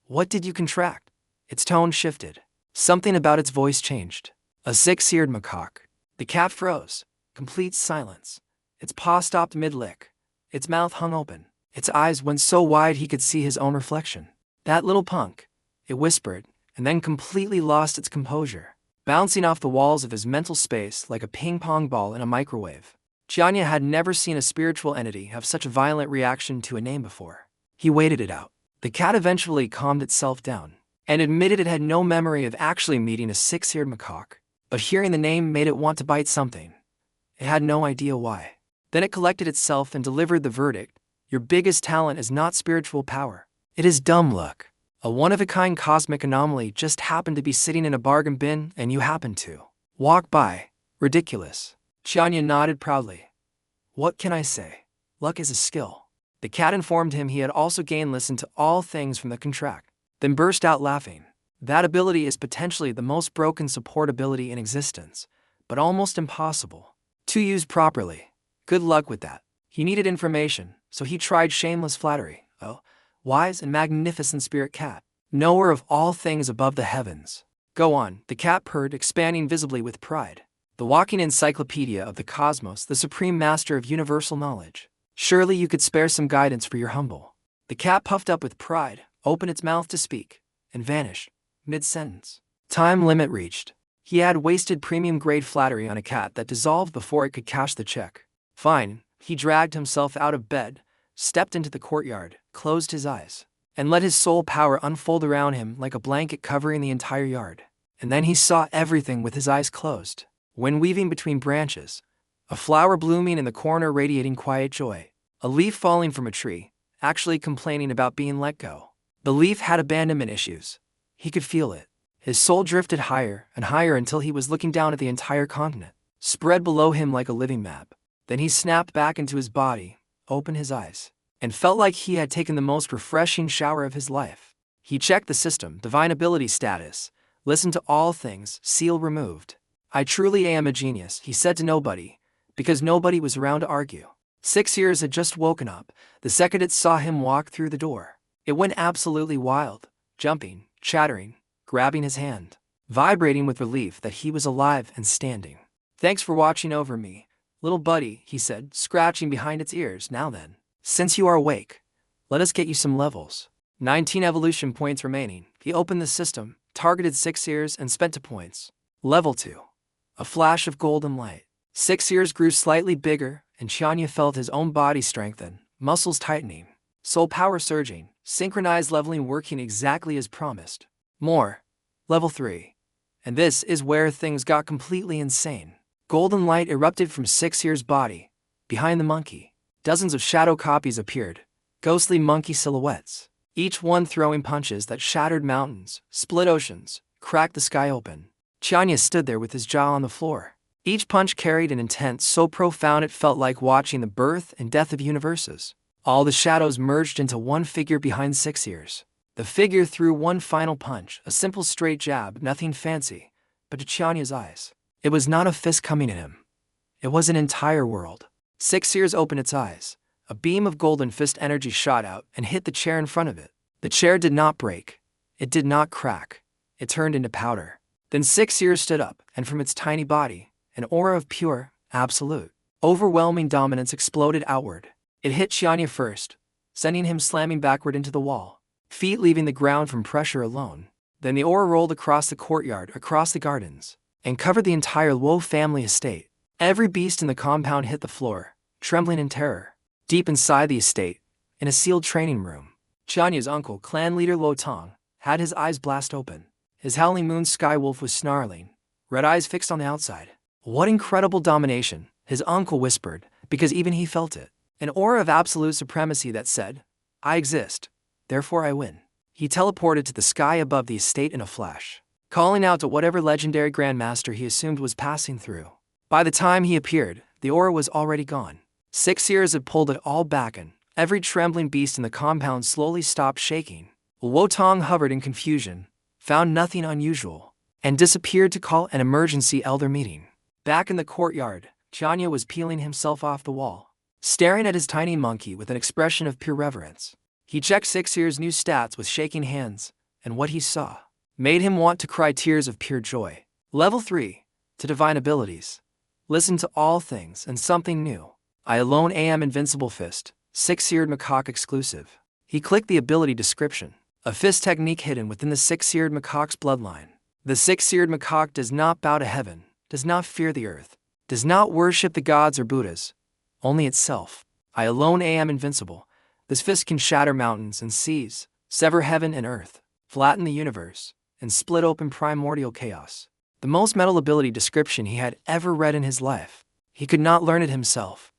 Speaker 1: What did you contract? Its tone shifted. Something about its voice changed. A 6-eared macaque. The cat froze. Complete silence. Its paw stopped mid-lick. Its mouth hung open. Its eyes went so wide he could see his own reflection. That little punk, it whispered, and then completely lost its composure, bouncing off the walls of his mental space like a ping-pong ball in a microwave. Tianya had never seen a spiritual entity have such a violent reaction to a name before. He waited it out. The cat eventually calmed itself down, and admitted it had no memory of actually meeting a 6-eared macaque, but hearing the name made it want to bite something. It had no idea why. Then it collected itself and delivered the verdict. Your biggest talent is not spiritual power. It is dumb luck. A one-of-a-kind cosmic anomaly just happened to be sitting in a bargain bin and you happened to walk by. Ridiculous. Tianya nodded proudly. What can I say? Luck is a skill. The cat informed him he had also gained listen to all things from the contract, then burst out laughing. That ability is potentially the most broken support ability in existence, but almost impossible to use properly. Good luck with that. He needed information, so he tried shameless flattery. Oh, wise and magnificent spirit cat, knower of all things above the heavens. Go on, the cat purred, expanding visibly with pride. The walking encyclopedia of the cosmos, the supreme master of universal knowledge. Surely you could spare some guidance for your humble. The cat puffed up with pride, opened its mouth to speak, and vanished, mid-sentence. Time limit reached. He had wasted premium-grade flattery on a cat that dissolved before it could cash the check. Fine, he dragged himself out of bed, stepped into the courtyard, closed his eyes, and let his soul power unfold around him like a blanket covering the entire yard. And then he saw everything with his eyes closed. When weaving between branches, a flower blooming in the corner radiating quiet joy, a leaf falling from a tree, actually complaining about being let go. The leaf had abandonment issues. He could feel it. His soul drifted higher and higher until he was looking down at the entire continent, spread below him like a living map. Then he snapped back into his body, opened his eyes, and felt like he had taken the most refreshing shower of his life. He checked the system, divine ability status, listened to all things, seal removed. I truly am a genius, he said to nobody, because nobody was around to argue. 6 years had just woken up, the second it saw him walk through the door. It went absolutely wild, jumping, chattering, grabbing his hand, vibrating with relief that he was alive and standing. Thanks for watching over me, little buddy, he said, scratching behind its ears. Now then, since you are awake, let us get you some levels. 19 evolution points remaining. He opened the system, targeted 6 years, and spent 2 points. Level 2. A flash of golden light. 6 years grew slightly bigger, and Tianya felt his own body strengthen, muscles tightening, soul power surging, synchronized leveling working exactly as promised. More. Level 3. And this is where things got completely insane. Golden light erupted from 6 years' body. Behind the monkey, dozens of shadow copies appeared, ghostly monkey silhouettes, each one throwing punches that shattered mountains, split oceans, cracked the sky open. Tianya stood there with his jaw on the floor. Each punch carried an intent so profound it felt like watching the birth and death of universes. All the shadows merged into one figure behind 6 years. The figure threw one final punch, a simple straight jab, nothing fancy, but to Tianya's eyes, it was not a fist coming at him. It was an entire world. 6 years opened its eyes. A beam of golden fist energy shot out and hit the chair in front of it. The chair did not break. It did not crack. It turned into powder. Then 6 years stood up, and from its tiny body, an aura of pure, absolute, overwhelming dominance exploded outward. It hit Tianya first, sending him slamming backward into the wall, feet leaving the ground from pressure alone. Then the aura rolled across the courtyard, across the gardens, and covered the entire Luo family estate. Every beast in the compound hit the floor, trembling in terror. Deep inside the estate, in a sealed training room, Tianya's uncle, clan leader Luo Tianya, had his eyes blast open. His howling moon sky wolf was snarling, red eyes fixed on the outside. What incredible domination, his uncle whispered, because even he felt it. An aura of absolute supremacy that said, I exist, therefore I win. He teleported to the sky above the estate in a flash, calling out to whatever legendary grandmaster he assumed was passing through. By the time he appeared, the aura was already gone. 6 years had pulled it all back, and every trembling beast in the compound slowly stopped shaking. Luo Tianya hovered in confusion, found nothing unusual, and disappeared to call an emergency elder meeting. Back in the courtyard, Tianya was peeling himself off the wall, staring at his tiny monkey with an expression of pure reverence. He checked 6 years' new stats with shaking hands, and what he saw made him want to cry tears of pure joy. Level 3. To divine abilities. Listen to all things and something new. I alone am Invincible Fist, 6-yeared macaque exclusive. He clicked the ability description. A fist technique hidden within the 6-yeared macaque's bloodline. The 6-yeared macaque does not bow to heaven, does not fear the earth, does not worship the gods or Buddhas, only itself. I alone am invincible. This fist can shatter mountains and seas, sever heaven and earth, flatten the universe, and split open primordial chaos. The most metal ability description he had ever read in his life. He could not learn it himself.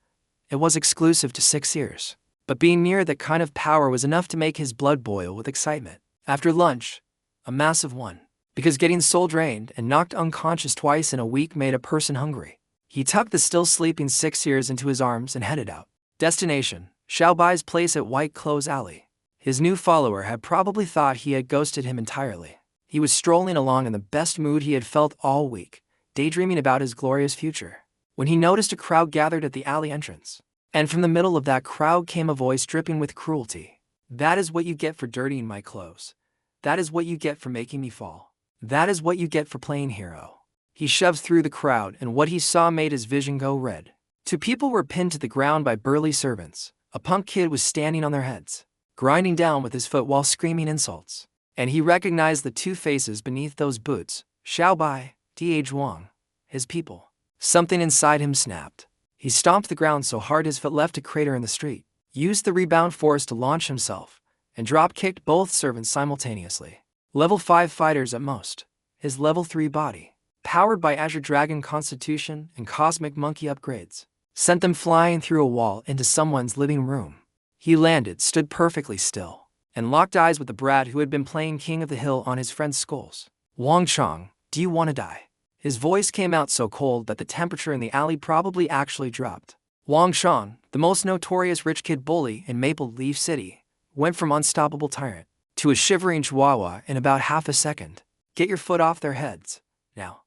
Speaker 1: It was exclusive to 6 years. But being near that kind of power was enough to make his blood boil with excitement. After lunch, a massive one. Because getting soul drained and knocked unconscious twice in a week made a person hungry. He tucked the still sleeping 6 years into his arms and headed out. Destination, Xiaobai's place at White Clothes Alley. His new follower had probably thought he had ghosted him entirely. He was strolling along in the best mood he had felt all week, daydreaming about his glorious future, when he noticed a crowd gathered at the alley entrance. And from the middle of that crowd came a voice dripping with cruelty. "That is what you get for dirtying my clothes. That is what you get for making me fall. That is what you get for playing hero." He shoved through the crowd, and what he saw made his vision go red. Two people were pinned to the ground by burly servants. A punk kid was standing on their heads, grinding down with his foot while screaming insults. And he recognized the two faces beneath those boots: Xiaobai, D.H. Wang, his people. Something inside him snapped. He stomped the ground so hard his foot left a crater in the street, used the rebound force to launch himself, and drop-kicked both servants simultaneously. Level 5 fighters at most. His level 3 body, powered by Azure Dragon Constitution and Cosmic Monkey upgrades, sent them flying through a wall into someone's living room. He landed, stood perfectly still, and locked eyes with the brat who had been playing King of the Hill on his friend's skulls. "Wang Chong, do you want to die?" His voice came out so cold that the temperature in the alley probably actually dropped. Wang Chong, the most notorious rich kid bully in Maple Leaf City, went from unstoppable tyrant to a shivering chihuahua in about half a second. "Get your foot off their heads, now."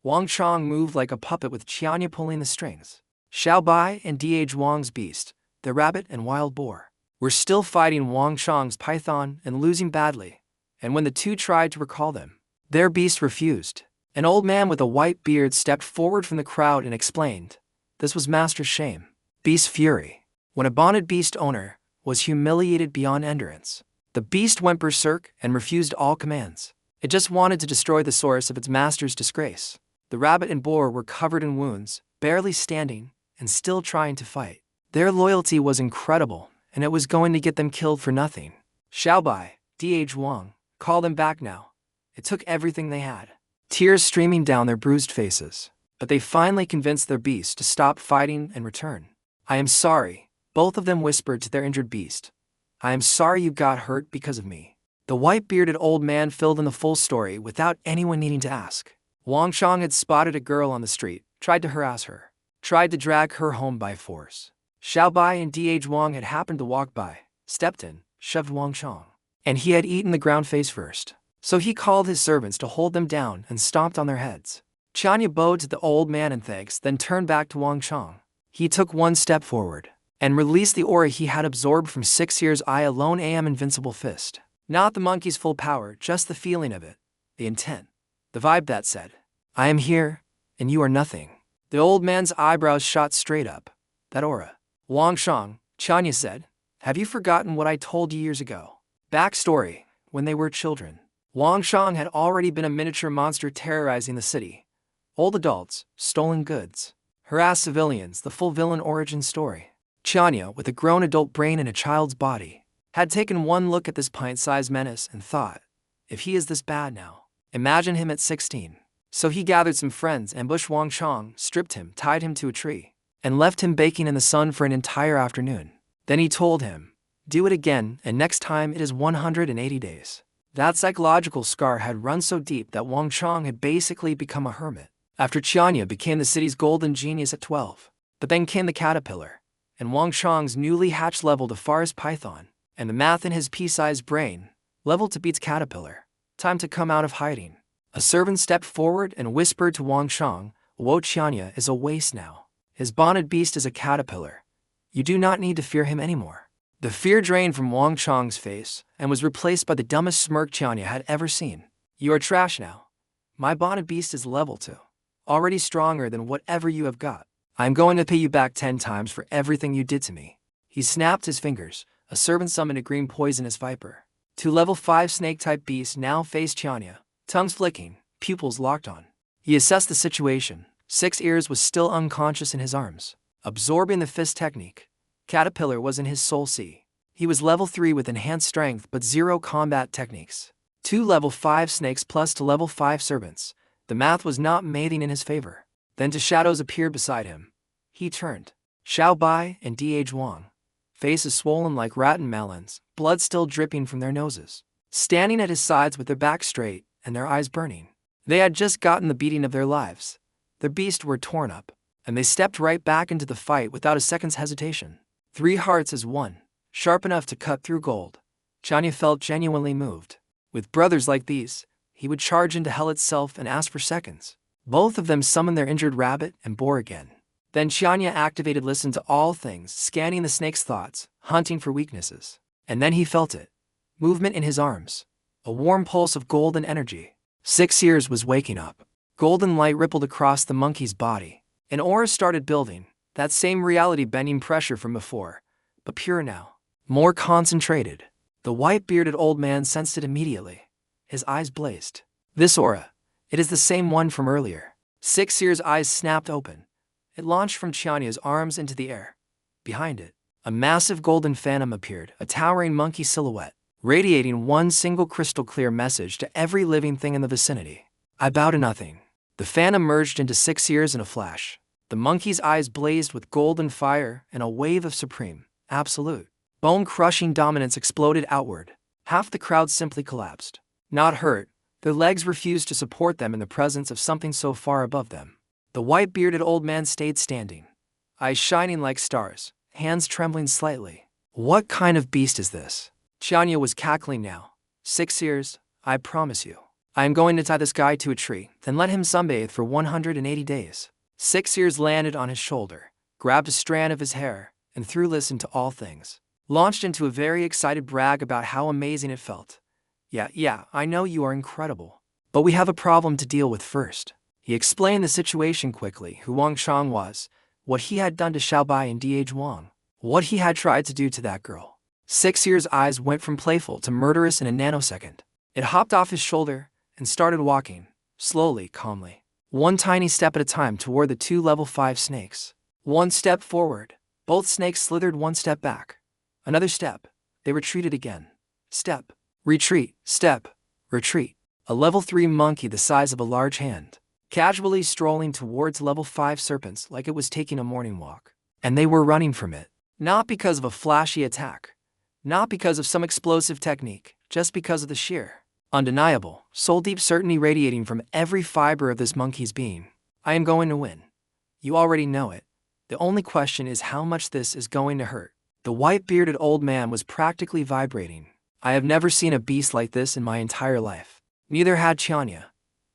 Speaker 1: Wang Chong moved like a puppet with Tianya pulling the strings. Xiaobai and D.H. Wang's beast, the rabbit and wild boar, were still fighting Wang Chong's python and losing badly, and when the two tried to recall them, their beast refused. An old man with a white beard stepped forward from the crowd and explained. This was Master's shame. Beast fury. When a bonded beast owner was humiliated beyond endurance, the beast went berserk and refused all commands. It just wanted to destroy the source of its master's disgrace. The rabbit and boar were covered in wounds, barely standing, and still trying to fight. Their loyalty was incredible, and it was going to get them killed for nothing. Xiaobai, D.H. Wang, call them back now. It took everything they had. Tears streaming down their bruised faces. But they finally convinced their beast to stop fighting and return. "I am sorry," both of them whispered to their injured beast. "I am sorry you got hurt because of me." The white-bearded old man filled in the full story without anyone needing to ask. Wang Chong had spotted a girl on the street, tried to harass her, tried to drag her home by force. Xiaobai and D.H. Wang had happened to walk by, stepped in, shoved Wang Chong. And he had eaten the ground face first. So he called his servants to hold them down and stomped on their heads. Tianya bowed to the old man in thanks, then turned back to Wang Chong. He took one step forward and released the aura he had absorbed from 6 years' I alone am invincible fist. Not the monkey's full power, just the feeling of it, the intent, the vibe that said, "I am here, and you are nothing." The old man's eyebrows shot straight up. That aura. "Wang Chong," Tianya said, "have you forgotten what I told you years ago?" Backstory: when they were children, Wang Chong had already been a miniature monster terrorizing the city. Old adults, stolen goods, harassed civilians, the full villain origin story. Tianya, with a grown adult brain in a child's body, had taken one look at this pint-sized menace and thought, if he is this bad now, imagine him at 16. So he gathered some friends, ambushed Wang Chong, stripped him, tied him to a tree, and left him baking in the sun for an entire afternoon. Then he told him, do it again, and next time it is 180 days. That psychological scar had run so deep that Wang Chong had basically become a hermit. After Tianya became the city's golden genius at 12. But then came the caterpillar, and Wang Chong's newly hatched leveled a forest python, and the math in his pea-sized brain leveled to beats caterpillar. Time to come out of hiding. A servant stepped forward and whispered to Wang Chong, Luo Tianya is a waste now. His bonded beast is a caterpillar. You do not need to fear him anymore. The fear drained from Wang Chong's face and was replaced by the dumbest smirk Tianya had ever seen. You are trash now. My bonded beast is level 2. Already stronger than whatever you have got. I am going to pay you back 10 times for everything you did to me. He snapped his fingers. A servant summoned a green poisonous viper. 2 level 5 snake-type beasts now faced Tianya, tongues flicking, pupils locked on. He assessed the situation. 6 Ears was still unconscious in his arms, absorbing the fist technique. Caterpillar was in his soul sea. He was level 3 with enhanced strength but 0 combat techniques. 2 level 5 snakes plus 2 level 5 servants. The math was not mathing in his favor. Then 2 shadows appeared beside him. He turned. Xiaobai and D.H. Wang. Faces swollen like rotten melons, blood still dripping from their noses. Standing at his sides with their backs straight and their eyes burning. They had just gotten the beating of their lives. Their beasts were torn up, and they stepped right back into the fight without a second's hesitation. 3 hearts as one, sharp enough to cut through gold. Tianya felt genuinely moved. With brothers like these, he would charge into hell itself and ask for seconds. Both of them summoned their injured rabbit and boar again. Then Tianya activated Listen to All Things, scanning the snake's thoughts, hunting for weaknesses. And then he felt it. Movement in his arms. A warm pulse of golden energy. 6 Years was waking up. Golden light rippled across the monkey's body. An aura started building, that same reality-bending pressure from before, but pure now. More concentrated. The white-bearded old man sensed it immediately. His eyes blazed. This aura. It is the same one from earlier. 6 Years' eyes snapped open. It launched from Tianya's arms into the air. Behind it, a massive golden phantom appeared, a towering monkey silhouette, radiating one single crystal-clear message to every living thing in the vicinity. I bow to nothing. The phantom merged into 6 Years in a flash. The monkey's eyes blazed with golden fire, and a wave of supreme, absolute, bone-crushing dominance exploded outward. Half the crowd simply collapsed. Not hurt, their legs refused to support them in the presence of something so far above them. The white-bearded old man stayed standing, eyes shining like stars, hands trembling slightly. What kind of beast is this? Tianya was cackling now. 6 Years, I promise you. I am going to tie this guy to a tree, then let him sunbathe for 180 days. 6 Years landed on his shoulder, grabbed a strand of his hair, and threw Listen to All Things. Launched into a very excited brag about how amazing it felt. Yeah, I know you are incredible. But we have a problem to deal with first. He explained the situation quickly, who Wang Chang was, what he had done to Xiaobai and D.H. Wang, what he had tried to do to that girl. 6 Years' eyes went from playful to murderous in a nanosecond. It hopped off his shoulder and started walking, slowly, calmly. One tiny step at a time toward the 2 level 5 snakes. One step forward. Both snakes slithered one step back. Another step. They retreated again. Step. Retreat. Step. Retreat. A level 3 monkey the size of a large hand, casually strolling towards level 5 serpents like it was taking a morning walk. And they were running from it. Not because of a flashy attack. Not because of some explosive technique. Just because of the sheer, undeniable, soul-deep certainty radiating from every fiber of this monkey's being. I am going to win. You already know it. The only question is how much this is going to hurt. The white-bearded old man was practically vibrating. I have never seen a beast like this in my entire life. Neither had Tianya.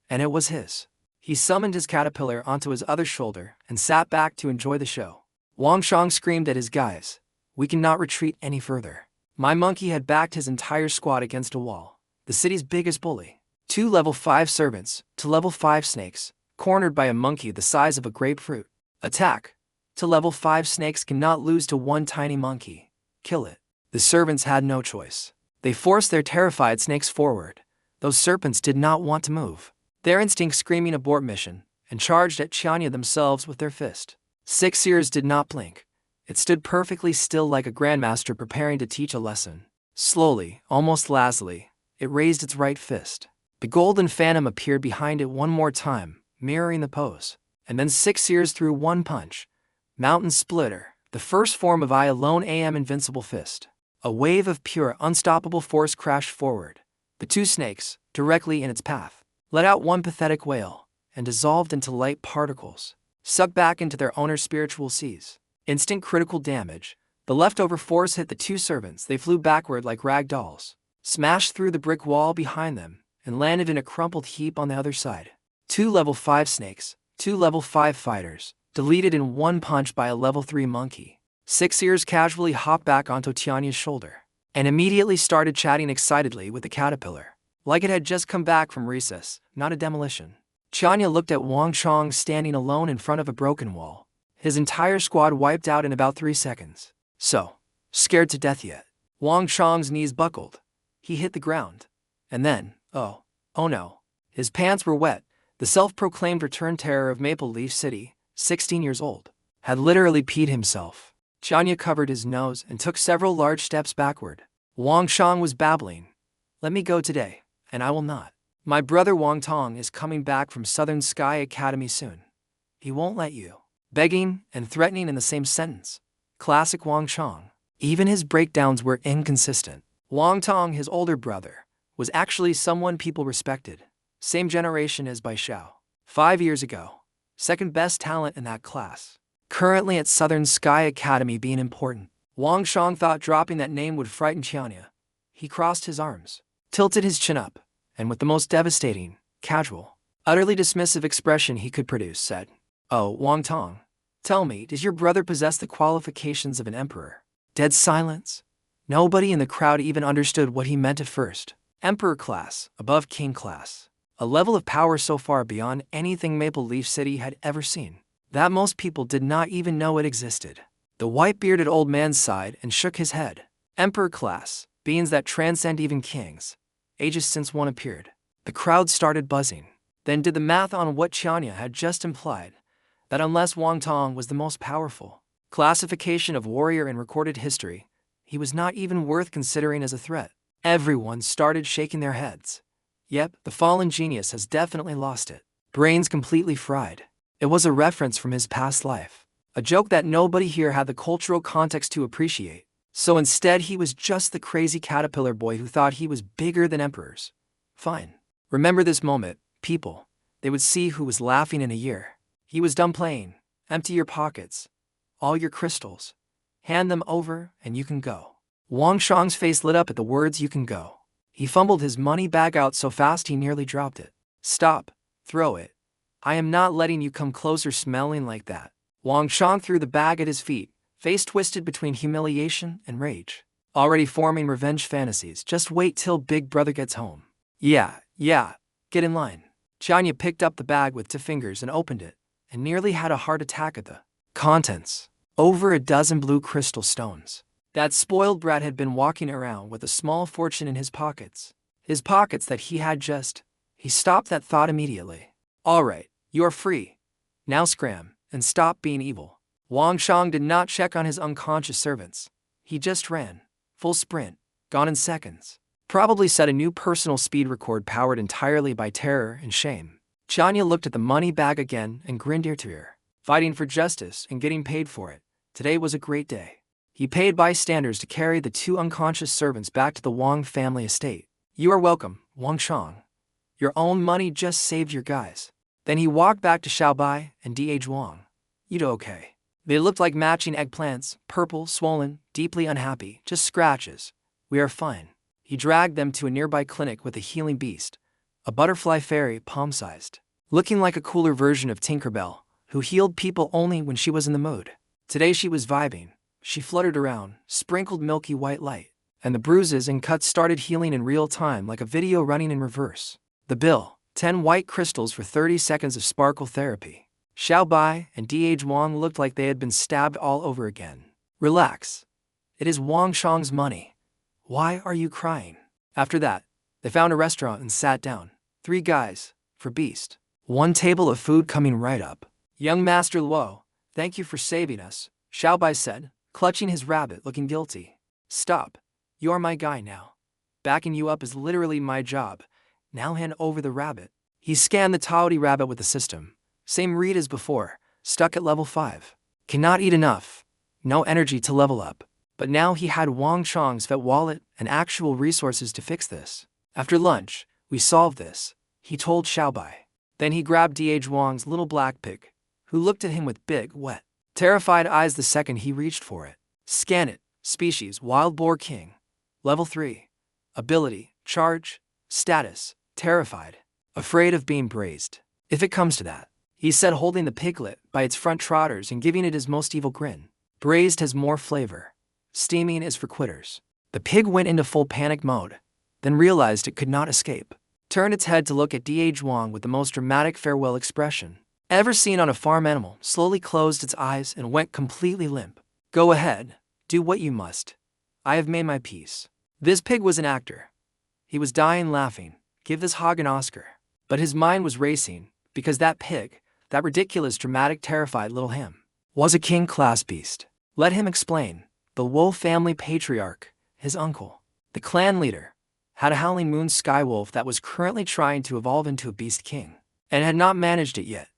Speaker 1: And it was his. He summoned his caterpillar onto his other shoulder and sat back to enjoy the show. Wang Shang screamed at his guys. We cannot retreat any further. My monkey had backed his entire squad against a wall. The city's biggest bully. 2 level 5 servants to level 5 snakes, cornered by a monkey the size of a grapefruit. Attack. To level 5 snakes cannot lose to one tiny monkey. Kill it. The servants had no choice. They forced their terrified snakes forward. Those serpents did not want to move. Their instinct screaming abort mission, and charged at Tianya themselves with their fist. 6 Years did not blink. It stood perfectly still like a grandmaster preparing to teach a lesson. Slowly, almost lazily, it raised its right fist. The golden phantom appeared behind it one more time, mirroring the pose. And then 6 Years threw one punch. Mountain Splitter, the first form of I Alone Am Invincible Fist. A wave of pure, unstoppable force crashed forward. The 2 snakes, directly in its path, let out one pathetic wail, and dissolved into light particles, sucked back into their owner's spiritual seas. Instant critical damage. The leftover force hit the 2 servants. They flew backward like rag dolls, smashed through the brick wall behind them, and landed in a crumpled heap on the other side. 2 level 5 snakes, 2 level 5 fighters, deleted in one punch by a level 3 monkey. 6 Years casually hopped back onto Tianya's shoulder, and immediately started chatting excitedly with the caterpillar, like it had just come back from recess, not a demolition. Tianya looked at Wang Chang standing alone in front of a broken wall. His entire squad wiped out in about 3 seconds. So, scared to death yet? Wang Chang's knees buckled. He hit the ground. And then, oh no. His pants were wet. The self-proclaimed return terror of Maple Leaf City, 16 years old, had literally peed himself. Tianya covered his nose and took several large steps backward. Wang Chang was babbling. Let me go today, and I will not. My brother Wang Tong is coming back from Southern Sky Academy soon. He won't let you. Begging and threatening in the same sentence. Classic Wang Chang. Even his breakdowns were inconsistent. Wang Tong, his older brother, was actually someone people respected. Same generation as Bai Xiao. 5 years ago. Second best talent in that class. Currently at Southern Sky Academy being important. Wang Chang thought dropping that name would frighten Tianya. He crossed his arms, tilted his chin up, and with the most devastating, casual, utterly dismissive expression he could produce, said, "Oh, Wang Tong, tell me, does your brother possess the qualifications of an emperor?" Dead silence. Nobody in the crowd even understood what he meant at first. Emperor class, above king class. A level of power so far beyond anything Maple Leaf City had ever seen, that most people did not even know it existed. The white-bearded old man sighed and shook his head. Emperor class, beings that transcend even kings. Ages since one appeared. The crowd started buzzing. Then did the math on what Tianya had just implied, that unless Wang Tong was the most powerful classification of warrior in recorded history, he was not even worth considering as a threat. Everyone started shaking their heads. Yep, the fallen genius has definitely lost it. Brains completely fried. It was a reference from his past life. A joke that nobody here had the cultural context to appreciate. So instead he was just the crazy caterpillar boy who thought he was bigger than emperors. Fine. Remember this moment, people. They would see who was laughing in a year. He was done playing. Empty your pockets. All your crystals. Hand them over and you can go. Wang Shang's face lit up at the words "you can go." He fumbled his money bag out so fast he nearly dropped it. "Stop. Throw it. I am not letting you come closer smelling like that." Wang Shang threw the bag at his feet, face twisted between humiliation and rage. Already forming revenge fantasies, just wait till Big Brother gets home. Yeah, get in line. Tianya picked up the bag with 2 fingers and opened it, and nearly had a heart attack at the contents. Over a dozen blue crystal stones. That spoiled brat had been walking around with a small fortune in his pockets. His pockets that he had just... He stopped that thought immediately. All right, you're free. Now scram, and stop being evil. Wang Shang did not check on his unconscious servants. He just ran. Full sprint. Gone in seconds. Probably set a new personal speed record powered entirely by terror and shame. Tianya looked at the money bag again and grinned ear to ear. Fighting for justice and getting paid for it. Today was a great day. He paid bystanders to carry the 2 unconscious servants back to the Wang family estate. You are welcome, Wang Shang. Your own money just saved your guys. Then he walked back to Xiaobai and D.H. Wang. You do okay. They looked like matching eggplants, purple, swollen, deeply unhappy, just scratches. We are fine. He dragged them to a nearby clinic with a healing beast, a butterfly fairy palm-sized, looking like a cooler version of Tinkerbell, who healed people only when she was in the mood. Today she was vibing. She fluttered around, sprinkled milky white light, and the bruises and cuts started healing in real time like a video running in reverse. The bill, 10 white crystals for 30 seconds of sparkle therapy. Xiaobai and D.H. Wang looked like they had been stabbed all over again. Relax. It is Wang Shang's money. Why are you crying? After that, they found a restaurant and sat down. 3 guys, for beast. 1 table of food coming right up. Young Master Luo, thank you for saving us, Xiaobai said, clutching his rabbit looking guilty. Stop. You are my guy now. Backing you up is literally my job. Now hand over the rabbit. He scanned the Taodi rabbit with the system. Same read as before, stuck at level 5. Cannot eat enough. No energy to level up. But now he had Wang Shang's vet wallet and actual resources to fix this. After lunch, we solved this, he told Xiaobai. Then he grabbed D.H. Wang's little black pig, who looked at him with big, wet, terrified eyes the second he reached for it. Scan it. Species, Wild Boar King. Level 3. Ability, Charge. Status, Terrified. Afraid of being braised. If it comes to that, he said, holding the piglet by its front trotters and giving it his most evil grin. Braised has more flavor. Steaming is for quitters. The pig went into full panic mode, then realized it could not escape. Turned its head to look at D.H. Wang with the most dramatic farewell expression ever seen on a farm animal, slowly closed its eyes and went completely limp. Go ahead, do what you must. I have made my peace. This pig was an actor. He was dying laughing, give this hog an Oscar. But his mind was racing, because that pig, that ridiculous, dramatic, terrified little him, was a king-class beast. Let him explain. The Luo family patriarch, his uncle, the clan leader, had a howling moon skywolf that was currently trying to evolve into a beast king, and had not managed it yet.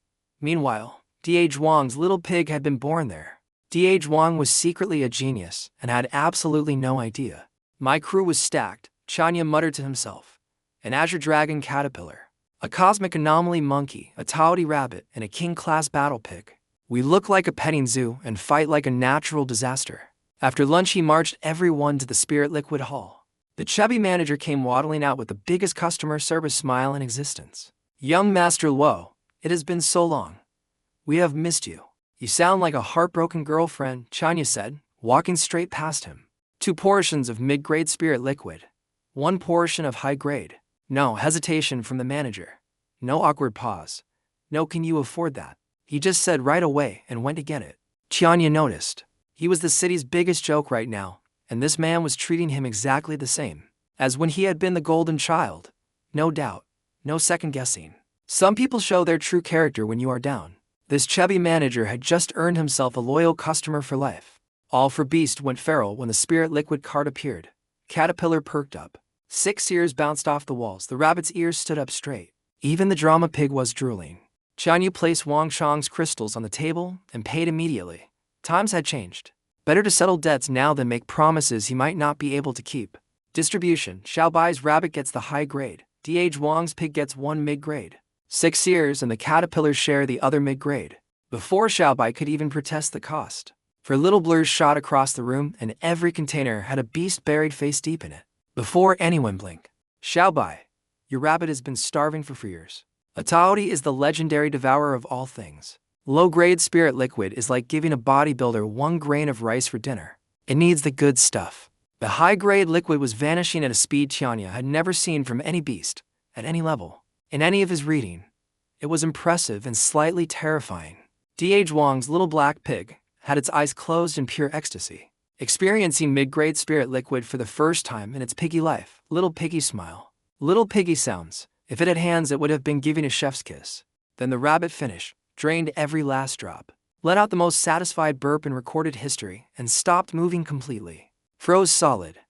Speaker 1: Meanwhile, D.H. Wang's little pig had been born there. D.H. Wang was secretly a genius and had absolutely no idea. My crew was stacked, Tianya muttered to himself. An Azure Dragon caterpillar, a cosmic anomaly monkey, a Taodi rabbit, and a king-class battle pig. We look like a petting zoo and fight like a natural disaster. After lunch he marched everyone to the Spirit Liquid Hall. The chubby manager came waddling out with the biggest customer service smile in existence. Young Master Luo, it has been so long. We have missed you. You sound like a heartbroken girlfriend, Tianya said, walking straight past him. 2 portions of mid-grade spirit liquid. 1 portion of high-grade. No hesitation from the manager. No awkward pause. No, can you afford that? He just said right away and went to get it. Tianya noticed. He was the city's biggest joke right now, and this man was treating him exactly the same as when he had been the golden child. No doubt. No second guessing. Some people show their true character when you are down. This chubby manager had just earned himself a loyal customer for life. All for Beast went feral when the spirit liquid card appeared. Caterpillar perked up. 6 ears bounced off the walls. The rabbit's ears stood up straight. Even the drama pig was drooling. Tianya placed Wang Shang's crystals on the table and paid immediately. Times had changed. Better to settle debts now than make promises he might not be able to keep. Distribution: Xiaobai's rabbit gets the high grade. DH Wang's pig gets 1 mid-grade. 6 ears and the caterpillars share the other mid-grade. Before Xiaobai could even protest the cost. For little blurs shot across the room and every container had a beast buried face deep in it. Before anyone blinked. Xiaobai, your rabbit has been starving for years. A Taori is the legendary devourer of all things. Low-grade spirit liquid is like giving a bodybuilder 1 grain of rice for dinner. It needs the good stuff. The high-grade liquid was vanishing at a speed Tianya had never seen from any beast, at any level, in any of his reading. It was impressive and slightly terrifying. D.H. Wang's little black pig had its eyes closed in pure ecstasy, experiencing mid-grade spirit liquid for the first time in its piggy life. Little piggy smile. Little piggy sounds. If it had hands, it would have been giving a chef's kiss. Then the rabbit finished, drained every last drop, let out the most satisfied burp in recorded history, and stopped moving completely. Froze solid,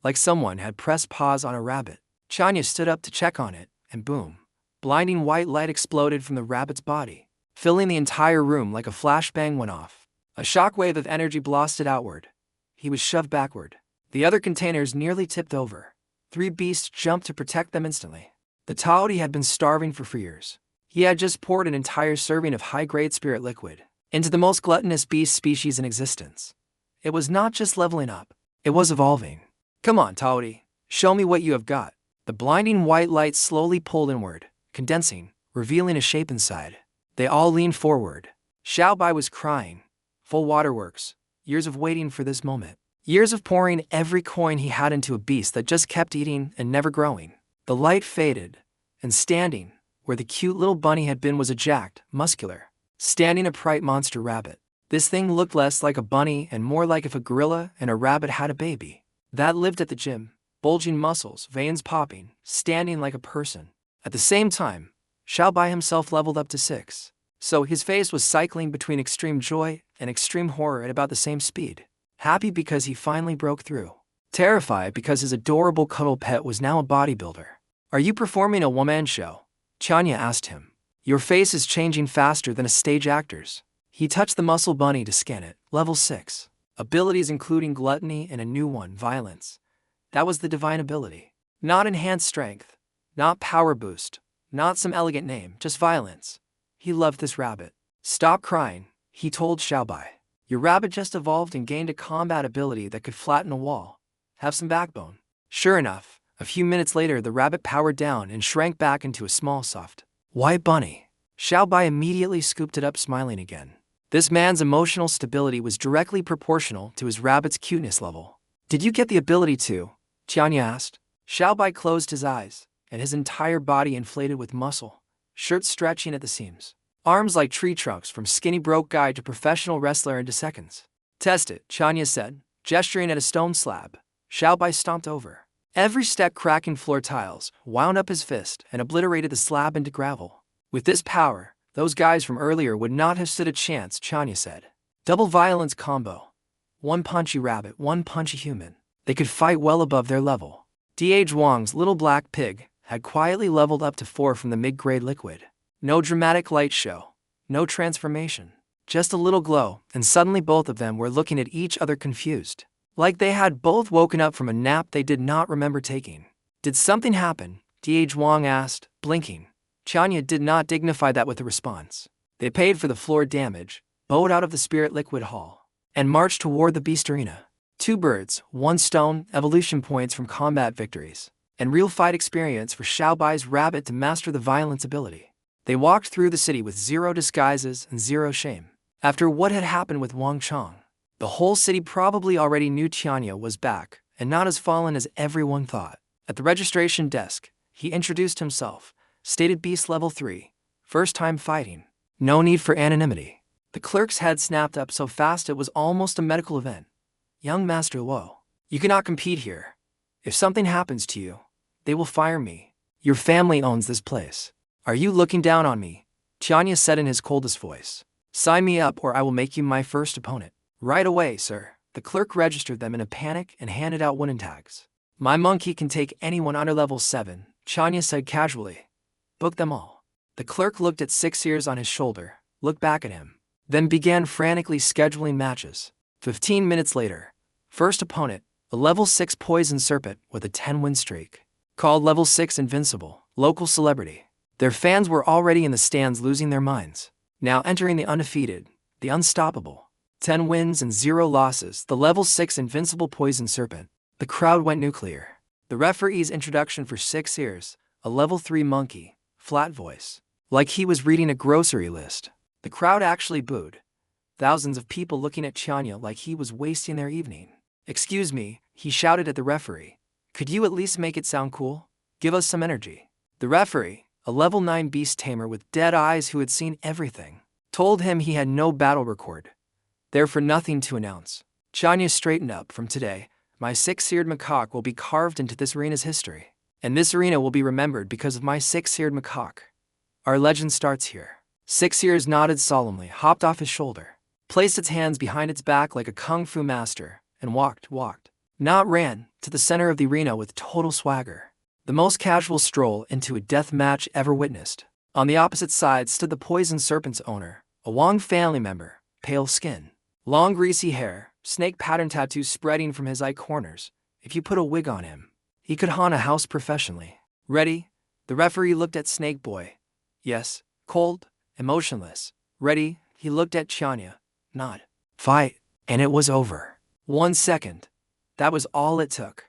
Speaker 1: like someone had pressed pause on a rabbit. Tianya stood up to check on it, and boom. Blinding white light exploded from the rabbit's body, filling the entire room like a flashbang went off. A shockwave of energy blasted outward. He was shoved backward. The other containers nearly tipped over. 3 beasts jumped to protect them instantly. The Taori had been starving for years. He had just poured an entire serving of high-grade spirit liquid into the most gluttonous beast species in existence. It was not just leveling up. It was evolving. Come on, Taori. Show me what you have got. The blinding white light slowly pulled inward, condensing, revealing a shape inside. They all leaned forward. Xiaobai was crying. Full waterworks. Years of waiting for this moment. Years of pouring every coin he had into a beast that just kept eating and never growing. The light faded, and standing, where the cute little bunny had been was a jacked, muscular, standing upright monster rabbit. This thing looked less like a bunny and more like if a gorilla and a rabbit had a baby. That lived at the gym, bulging muscles, veins popping, standing like a person. At the same time, Xiaobai himself leveled up to 6. So his face was cycling between extreme joy and extreme horror at about the same speed. Happy because he finally broke through. Terrified because his adorable cuddle pet was now a bodybuilder. Are you performing a one-man show? Tianya asked him. Your face is changing faster than a stage actor's. He touched the muscle bunny to scan it. Level 6. Abilities including gluttony and a new one, violence. That was the divine ability. Not enhanced strength. Not power boost. Not some elegant name, just violence. He loved this rabbit. Stop crying, he told Xiaobai. Your rabbit just evolved and gained a combat ability that could flatten a wall. Have some backbone. Sure enough, a few minutes later the rabbit powered down and shrank back into a small, soft, white bunny. Xiaobai immediately scooped it up, smiling again. This man's emotional stability was directly proportional to his rabbit's cuteness level. Did you get the ability to? Tianya asked. Xiaobai closed his eyes, and his entire body inflated with muscle, shirt stretching at the seams. Arms like tree trunks from skinny broke guy to professional wrestler into seconds. Test it, Tianya said, gesturing at a stone slab. Xiaobai stomped over. Every step cracking floor tiles, wound up his fist, and obliterated the slab into gravel. With this power, those guys from earlier would not have stood a chance, Tianya said. Double violence combo. 1 punchy rabbit, 1 punchy human. They could fight well above their level. D.H. Wang's little black pig had quietly leveled up to 4 from the mid-grade liquid. No dramatic light show. No transformation. Just a little glow, and suddenly both of them were looking at each other confused. Like they had both woken up from a nap they did not remember taking. Did something happen? D.H. Wang asked, blinking. Tianya did not dignify that with a response. They paid for the floor damage, bowed out of the spirit liquid hall, and marched toward the beast arena. 2 birds, 1 stone, evolution points from combat victories. and real fight experience for Xiaobai's rabbit to master the violence ability. They walked through the city with zero disguises and zero shame. After what had happened with Wang Chong, the whole city probably already knew Tianya was back and not as fallen as everyone thought. At the registration desk, he introduced himself, stated Beast Level 3, first time fighting. No need for anonymity. The clerk's head snapped up so fast it was almost a medical event. Young Master Luo, you cannot compete here. If something happens to you, they will fire me. Your family owns this place. Are you looking down on me? Tianya said in his coldest voice. Sign me up or I will make you my first opponent. Right away, sir. The clerk registered them in a panic and handed out wooden tags. My monkey can take anyone under level 7, Tianya said casually. Book them all. The clerk looked at 6 ears on his shoulder, looked back at him, then began frantically scheduling matches. 15 minutes later, first opponent, a level 6 poison serpent with a 10-win streak. Called level 6 Invincible, local celebrity. Their fans were already in the stands losing their minds. Now entering the undefeated, the unstoppable. 10 wins and 0 losses, the level 6 Invincible Poison Serpent. The crowd went nuclear. The referee's introduction for 6 ears, a level 3 monkey, flat voice. Like he was reading a grocery list. The crowd actually booed. Thousands of people looking at Tianya like he was wasting their evening. Excuse me, he shouted at the referee. Could you at least make it sound cool? Give us some energy. The referee, a level 9 beast tamer with dead eyes who had seen everything, told him he had no battle record. Therefore nothing to announce. Tianya straightened up. From today, my 6-eared macaque will be carved into this arena's history. And this arena will be remembered because of my 6-eared macaque. Our legend starts here. 6 ears nodded solemnly, hopped off his shoulder, placed its hands behind its back like a kung fu master, and walked, not ran, to the center of the arena with total swagger. The most casual stroll into a death match ever witnessed. On the opposite side stood the poison serpent's owner, a Wang family member, pale skin, long greasy hair, snake pattern tattoos spreading from his eye corners. If you put a wig on him, he could haunt a house professionally. Ready? The referee looked at Snake Boy. Yes, cold, emotionless. Ready? He looked at Tianya. Nod. Fight. And it was over. 1 second. That was all it took.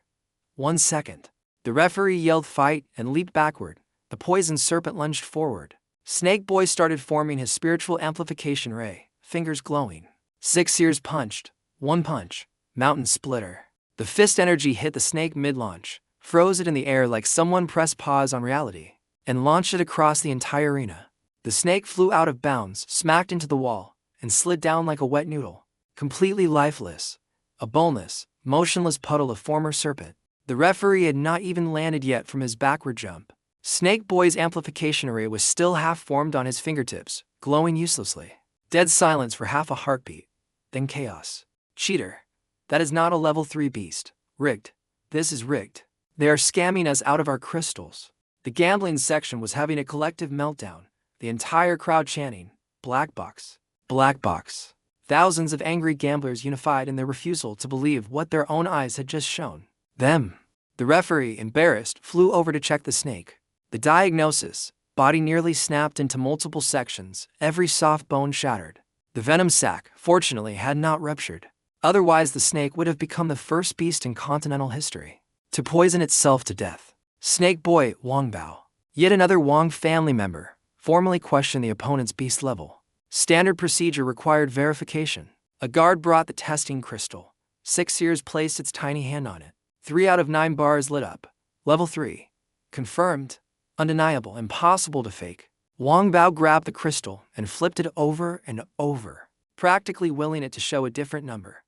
Speaker 1: 1 second. The referee yelled fight and leaped backward. The poison serpent lunged forward. Snake Boy started forming his spiritual amplification ray, fingers glowing. 6 ears punched. 1 punch. Mountain splitter. The fist energy hit the snake mid-launch, froze it in the air like someone pressed pause on reality, and launched it across the entire arena. The snake flew out of bounds, smacked into the wall, and slid down like a wet noodle, completely lifeless. A boneless, motionless puddle of former serpent. The referee had not even landed yet from his backward jump. Snake Boy's amplification array was still half-formed on his fingertips, glowing uselessly. Dead silence for half a heartbeat. Then chaos. Cheater. That is not a level 3 beast. Rigged. This is rigged. They are scamming us out of our crystals. The gambling section was having a collective meltdown, the entire crowd chanting, Black Box. Black Box. Thousands of angry gamblers unified in their refusal to believe what their own eyes had just shown them. The referee, embarrassed, flew over to check the snake. The diagnosis: body nearly snapped into multiple sections, every soft bone shattered. The venom sac, fortunately, had not ruptured. Otherwise, the snake would have become the first beast in continental history to poison itself to death. Snake Boy, Wang Bao. Yet another Wang family member, formally questioned the opponent's beast level. Standard procedure required verification. A guard brought the testing crystal. 6 ears placed its tiny hand on it. 3 out of 9 bars lit up. Level 3. Confirmed. Undeniable. Impossible to fake. Wang Bao grabbed the crystal and flipped it over and over, practically willing it to show a different number.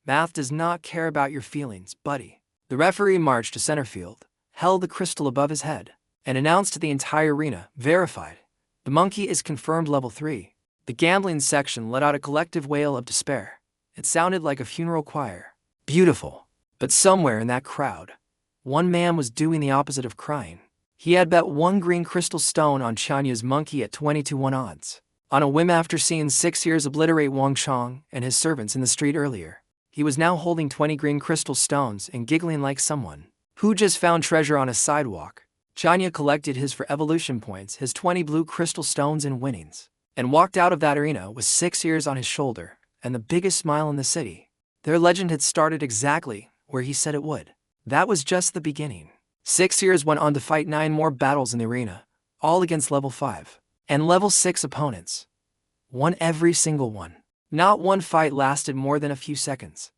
Speaker 1: Math does not care about your feelings, buddy. The referee marched to center field, held the crystal above his head, and announced to the entire arena, verified. The monkey is confirmed level 3. The gambling section let out a collective wail of despair. It sounded like a funeral choir. Beautiful. But somewhere in that crowd, one man was doing the opposite of crying. He had bet 1 green crystal stone on Tianya's monkey at 20-1 odds. On a whim after seeing 6 ears obliterate Wang Chong and his servants in the street earlier, he was now holding 20 green crystal stones and giggling like someone who just found treasure on a sidewalk. Tianya collected his for evolution points, his 20 blue crystal stones and winnings, and walked out of that arena with 6 ears on his shoulder and the biggest smile in the city. Their legend had started exactly where he said it would. That was just the beginning. 6 years went on to fight 9 more battles in the arena, all against level 5 and level 6 opponents. Won every single one. Not one fight lasted more than a few seconds.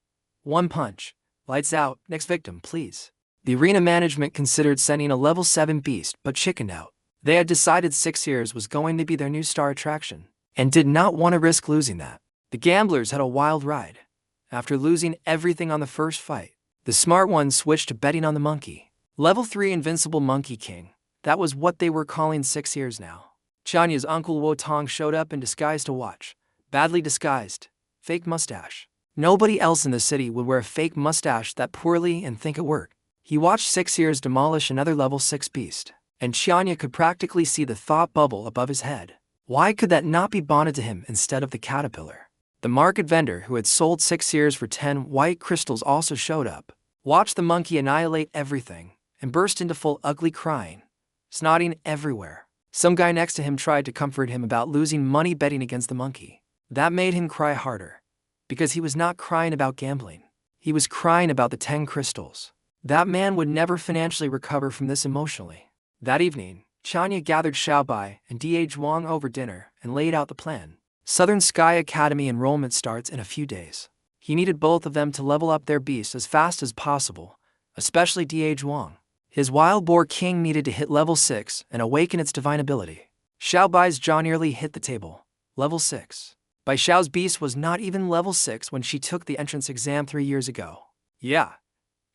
Speaker 1: One punch. Lights out, next victim, please. The arena management considered sending a level 7 beast but chickened out. They had decided 6 years was going to be their new star attraction, and did not want to risk losing that. The gamblers had a wild ride. After losing everything on the first fight, the smart ones switched to betting on the monkey. Level 3 Invincible Monkey King. That was what they were calling 6 years now. Tianya's uncle Luo Tianya showed up in disguise to watch. Badly disguised. Fake mustache. Nobody else in the city would wear a fake mustache that poorly and think it worked. He watched 6 years demolish another level 6 beast, and Tianya could practically see the thought bubble above his head. Why could that not be bonded to him instead of the caterpillar? The market vendor who had sold 6 years for 10 white crystals also showed up, watched the monkey annihilate everything, and burst into full ugly crying, snotting everywhere. Some guy next to him tried to comfort him about losing money betting against the monkey. That made him cry harder, because he was not crying about gambling. He was crying about the 10 crystals. That man would never financially recover from this emotionally. That evening, Tianya gathered Xiaobai and D.H. Wang over dinner and laid out the plan. Southern Sky Academy enrollment starts in a few days. He needed both of them to level up their beasts as fast as possible, especially D.H. Wang. His wild boar king needed to hit level 6 and awaken its divine ability. Xiaobai's jaw nearly hit the table. Level 6. Bai Xiao's beast was not even level 6 when she took the entrance exam 3 years ago. Yeah.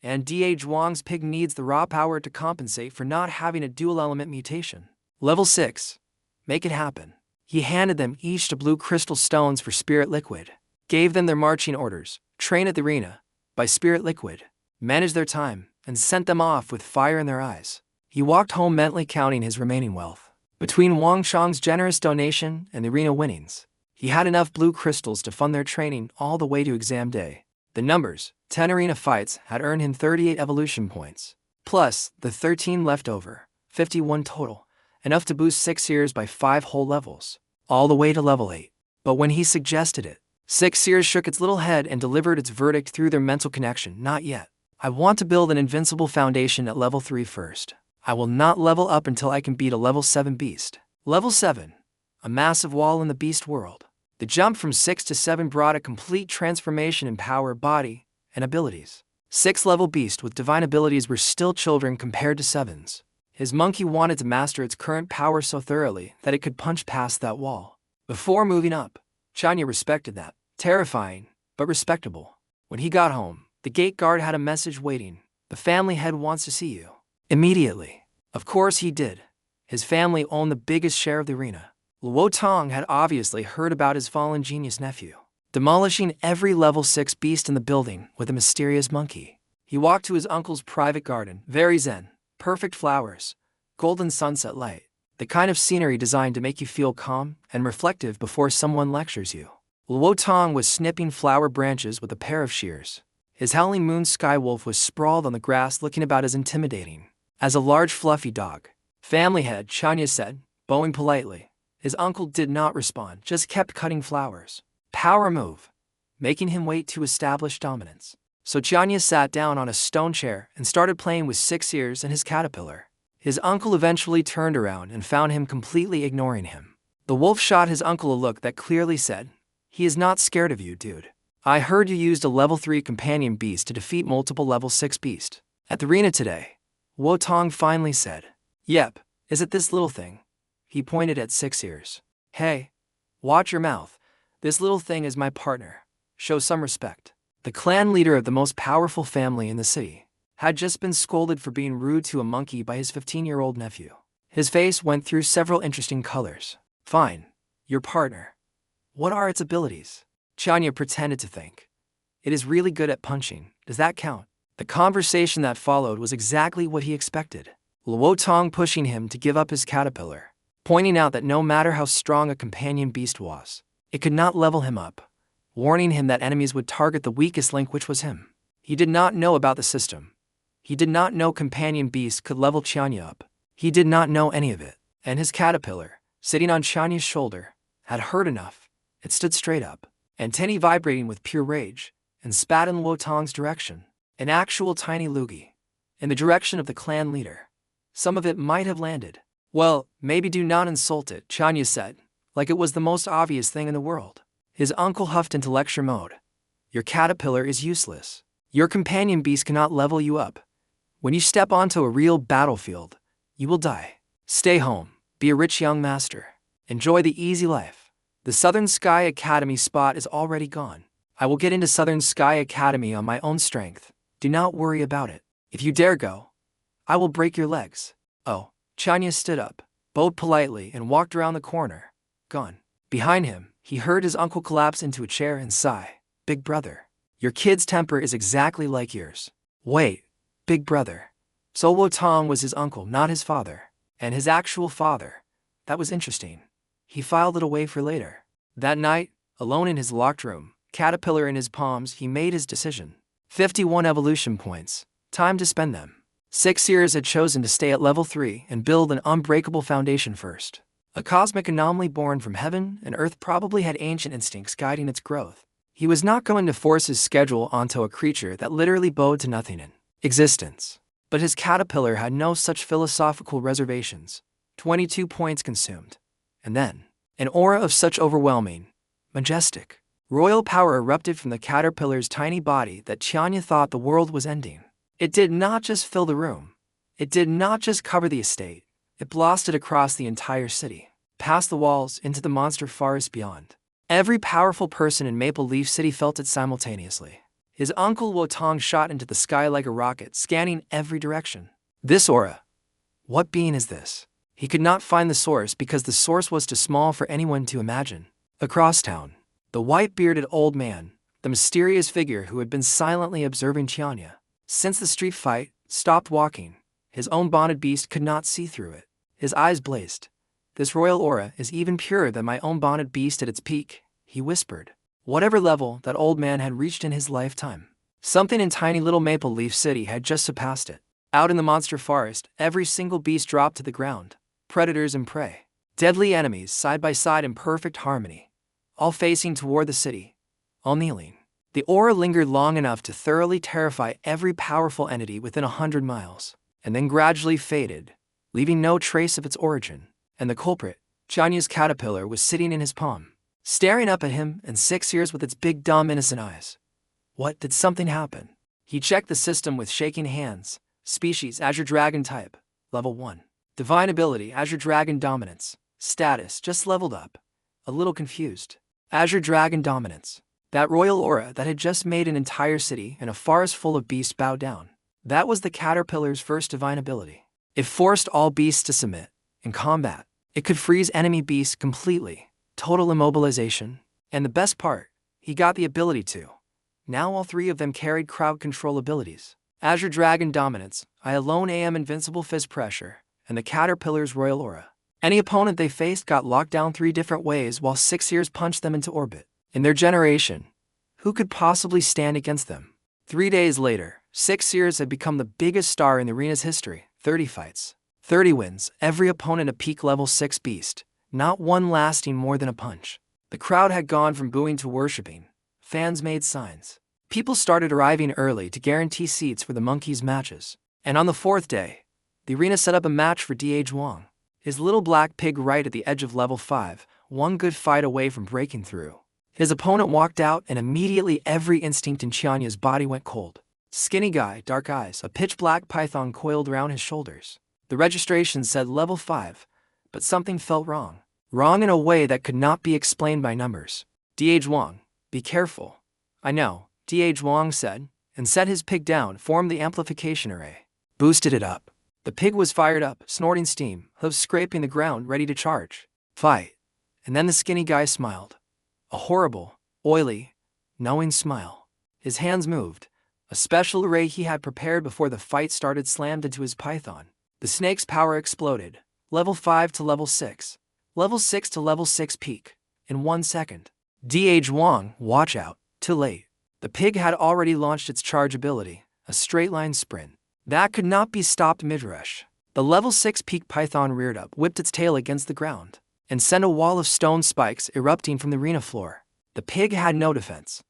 Speaker 1: And D.H. Wang's pig needs the raw power to compensate for not having a dual element mutation. Level 6. Make it happen. He handed them each the blue crystal stones for spirit liquid, gave them their marching orders, train at the arena, by spirit liquid, manage their time, and sent them off with fire in their eyes. He walked home mentally counting his remaining wealth. Between Wang Chang's generous donation and the arena winnings, he had enough blue crystals to fund their training all the way to exam day. The numbers, 10 arena fights, had earned him 38 evolution points, plus the 13 left over, 51 total, enough to boost 6 years by 5 whole levels, all the way to level 8. But when he suggested it, 6 years shook its little head and delivered its verdict through their mental connection. Not yet. I want to build an invincible foundation at level 3 first. I will not level up until I can beat a level 7 beast. Level 7. A massive wall in the beast world. The jump from 6 to 7 brought a complete transformation in power, body, and abilities. 6-level beast with divine abilities were still children compared to 7s. His monkey wanted to master its current power so thoroughly that it could punch past that wall. Before moving up, Tianya respected that. Terrifying, but respectable. When he got home, the gate guard had a message waiting. The family head wants to see you. Immediately. Of course he did. His family owned the biggest share of the arena. Luo Tianya had obviously heard about his fallen genius nephew, demolishing every level 6 beast in the building with a mysterious monkey. He walked to his uncle's private garden, very zen, perfect flowers, golden sunset light, the kind of scenery designed to make you feel calm and reflective before someone lectures you. Luo Tianya was snipping flower branches with a pair of shears. His howling moon sky wolf was sprawled on the grass looking about as intimidating as a large fluffy dog. Family head, Tianya said, bowing politely. His uncle did not respond, just kept cutting flowers. Power move, making him wait to establish dominance. So Tianya sat down on a stone chair and started playing with 6 years and his caterpillar. His uncle eventually turned around and found him completely ignoring him. The wolf shot his uncle a look that clearly said, "He is not scared of you, dude. I heard you used a level 3 companion beast to defeat multiple level 6 beasts at the arena today." Luo Tianya finally said, "Yep, is it this little thing?" He pointed at 6 years. "Hey, watch your mouth. This little thing is my partner. Show some respect." The clan leader of the most powerful family in the city had just been scolded for being rude to a monkey by his 15-year-old nephew. His face went through several interesting colors. "Fine, your partner. What are its abilities?" Tianya pretended to think. "It is really good at punching. Does that count?" The conversation that followed was exactly what he expected. Luo Tianya pushing him to give up his caterpillar, pointing out that no matter how strong a companion beast was, it could not level him up, warning him that enemies would target the weakest link, which was him. He did not know about the system. He did not know companion beasts could level Tianya up. He did not know any of it. And his caterpillar, sitting on Tianya's shoulder, had heard enough. It stood straight up, antennae vibrating with pure rage, and spat in Luo Tianya's direction. An actual tiny loogie. in the direction of the clan leader. Some of it might have landed. Well, maybe do not insult it, Tianya said, like it was the most obvious thing in the world. His uncle huffed into lecture mode. Your caterpillar is useless. Your companion beast cannot level you up. When you step onto a real battlefield, you will die. Stay home, be a rich young master. Enjoy the easy life. The Southern Sky Academy spot is already gone. I will get into Southern Sky Academy on my own strength. Do not worry about it. If you dare go, I will break your legs. Oh, Tianya stood up, bowed politely, and walked around the corner. Gone. Behind him, he heard his uncle collapse into a chair and sigh. Big brother, your kid's temper is exactly like yours. Wait, big brother. So Luo Tianya was his uncle, not his father. And his actual father. That was interesting. He filed it away for later. That night, alone in his locked room, caterpillar in his palms, he made his decision. 51 evolution points. Time to spend them. 6 years had chosen to stay at level 3 and build an unbreakable foundation first. A cosmic anomaly born from heaven and earth probably had ancient instincts guiding its growth. He was not going to force his schedule onto a creature that literally bowed to nothing in existence. But his caterpillar had no such philosophical reservations. 22 points consumed. And then, an aura of such overwhelming, majestic, royal power erupted from the caterpillar's tiny body that Tianya thought the world was ending. It did not just fill the room. It did not just cover the estate. It blasted across the entire city, past the walls into the monster forest beyond. Every powerful person in Maple Leaf City felt it simultaneously. His uncle Luo Tianya shot into the sky like a rocket, scanning every direction. This aura. What being is this? He could not find the source because the source was too small for anyone to imagine. Across town, the white-bearded old man, the mysterious figure who had been silently observing Tianya since the street fight, stopped walking. His own bonded beast could not see through it. His eyes blazed. This royal aura is even purer than my own bonded beast at its peak, he whispered. Whatever level that old man had reached in his lifetime, something in tiny little Maple Leaf City had just surpassed it. Out in the monster forest, every single beast dropped to the ground. Predators and prey. Deadly enemies side by side in perfect harmony. All facing toward the city. All kneeling. The aura lingered long enough to thoroughly terrify every powerful entity within 100 miles, and then gradually faded, leaving no trace of its origin. And the culprit, Tianya's caterpillar, was sitting in his palm, staring up at him in 6 years with its big dumb innocent eyes. What, did something happen? He checked the system with shaking hands. Species, Azure Dragon type, level 1. Divine ability, Azure Dragon dominance. Status, just leveled up. A little confused. Azure Dragon dominance. That royal aura that had just made an entire city and a forest full of beasts bow down. That was the caterpillar's first divine ability. It forced all beasts to submit. In combat, it could freeze enemy beasts completely. Total immobilization. And the best part, he got the ability to. Now all 3 of them carried crowd control abilities. Azure Dragon dominance, I alone am invincible fist pressure, and the caterpillar's royal aura. Any opponent they faced got locked down 3 different ways while 6 years punched them into orbit. In their generation, who could possibly stand against them? 3 days later, 6 years had become the biggest star in the arena's history. 30 fights, 30 wins, every opponent a peak level 6 beast, not one lasting more than a punch. The crowd had gone from booing to worshipping. Fans made signs. People started arriving early to guarantee seats for the monkeys' matches. And on the 4th day, the arena set up a match for D.H. Wong, his little black pig right at the edge of level 5, one good fight away from breaking through. His opponent walked out and immediately every instinct in Tianya's body went cold. Skinny guy, dark eyes, a pitch-black python coiled around his shoulders. The registration said level 5, but something felt wrong. Wrong in a way that could not be explained by numbers. D.H. Wong, be careful. I know, D.H. Wong said, and set his pig down, formed the amplification array. Boosted it up. The pig was fired up, snorting steam, hooves scraping the ground, ready to charge. Fight. And then the skinny guy smiled. A horrible, oily, knowing smile. His hands moved. A special array he had prepared before the fight started slammed into his python. The snake's power exploded. Level 5 to level 6. Level 6 to level 6 peak. In 1 second. D.H. Wong, watch out. Too late. The pig had already launched its charge ability, a straight-line sprint. That could not be stopped mid-rush. The level 6 peak python reared up, whipped its tail against the ground, and sent a wall of stone spikes erupting from the arena floor. The pig had no defense.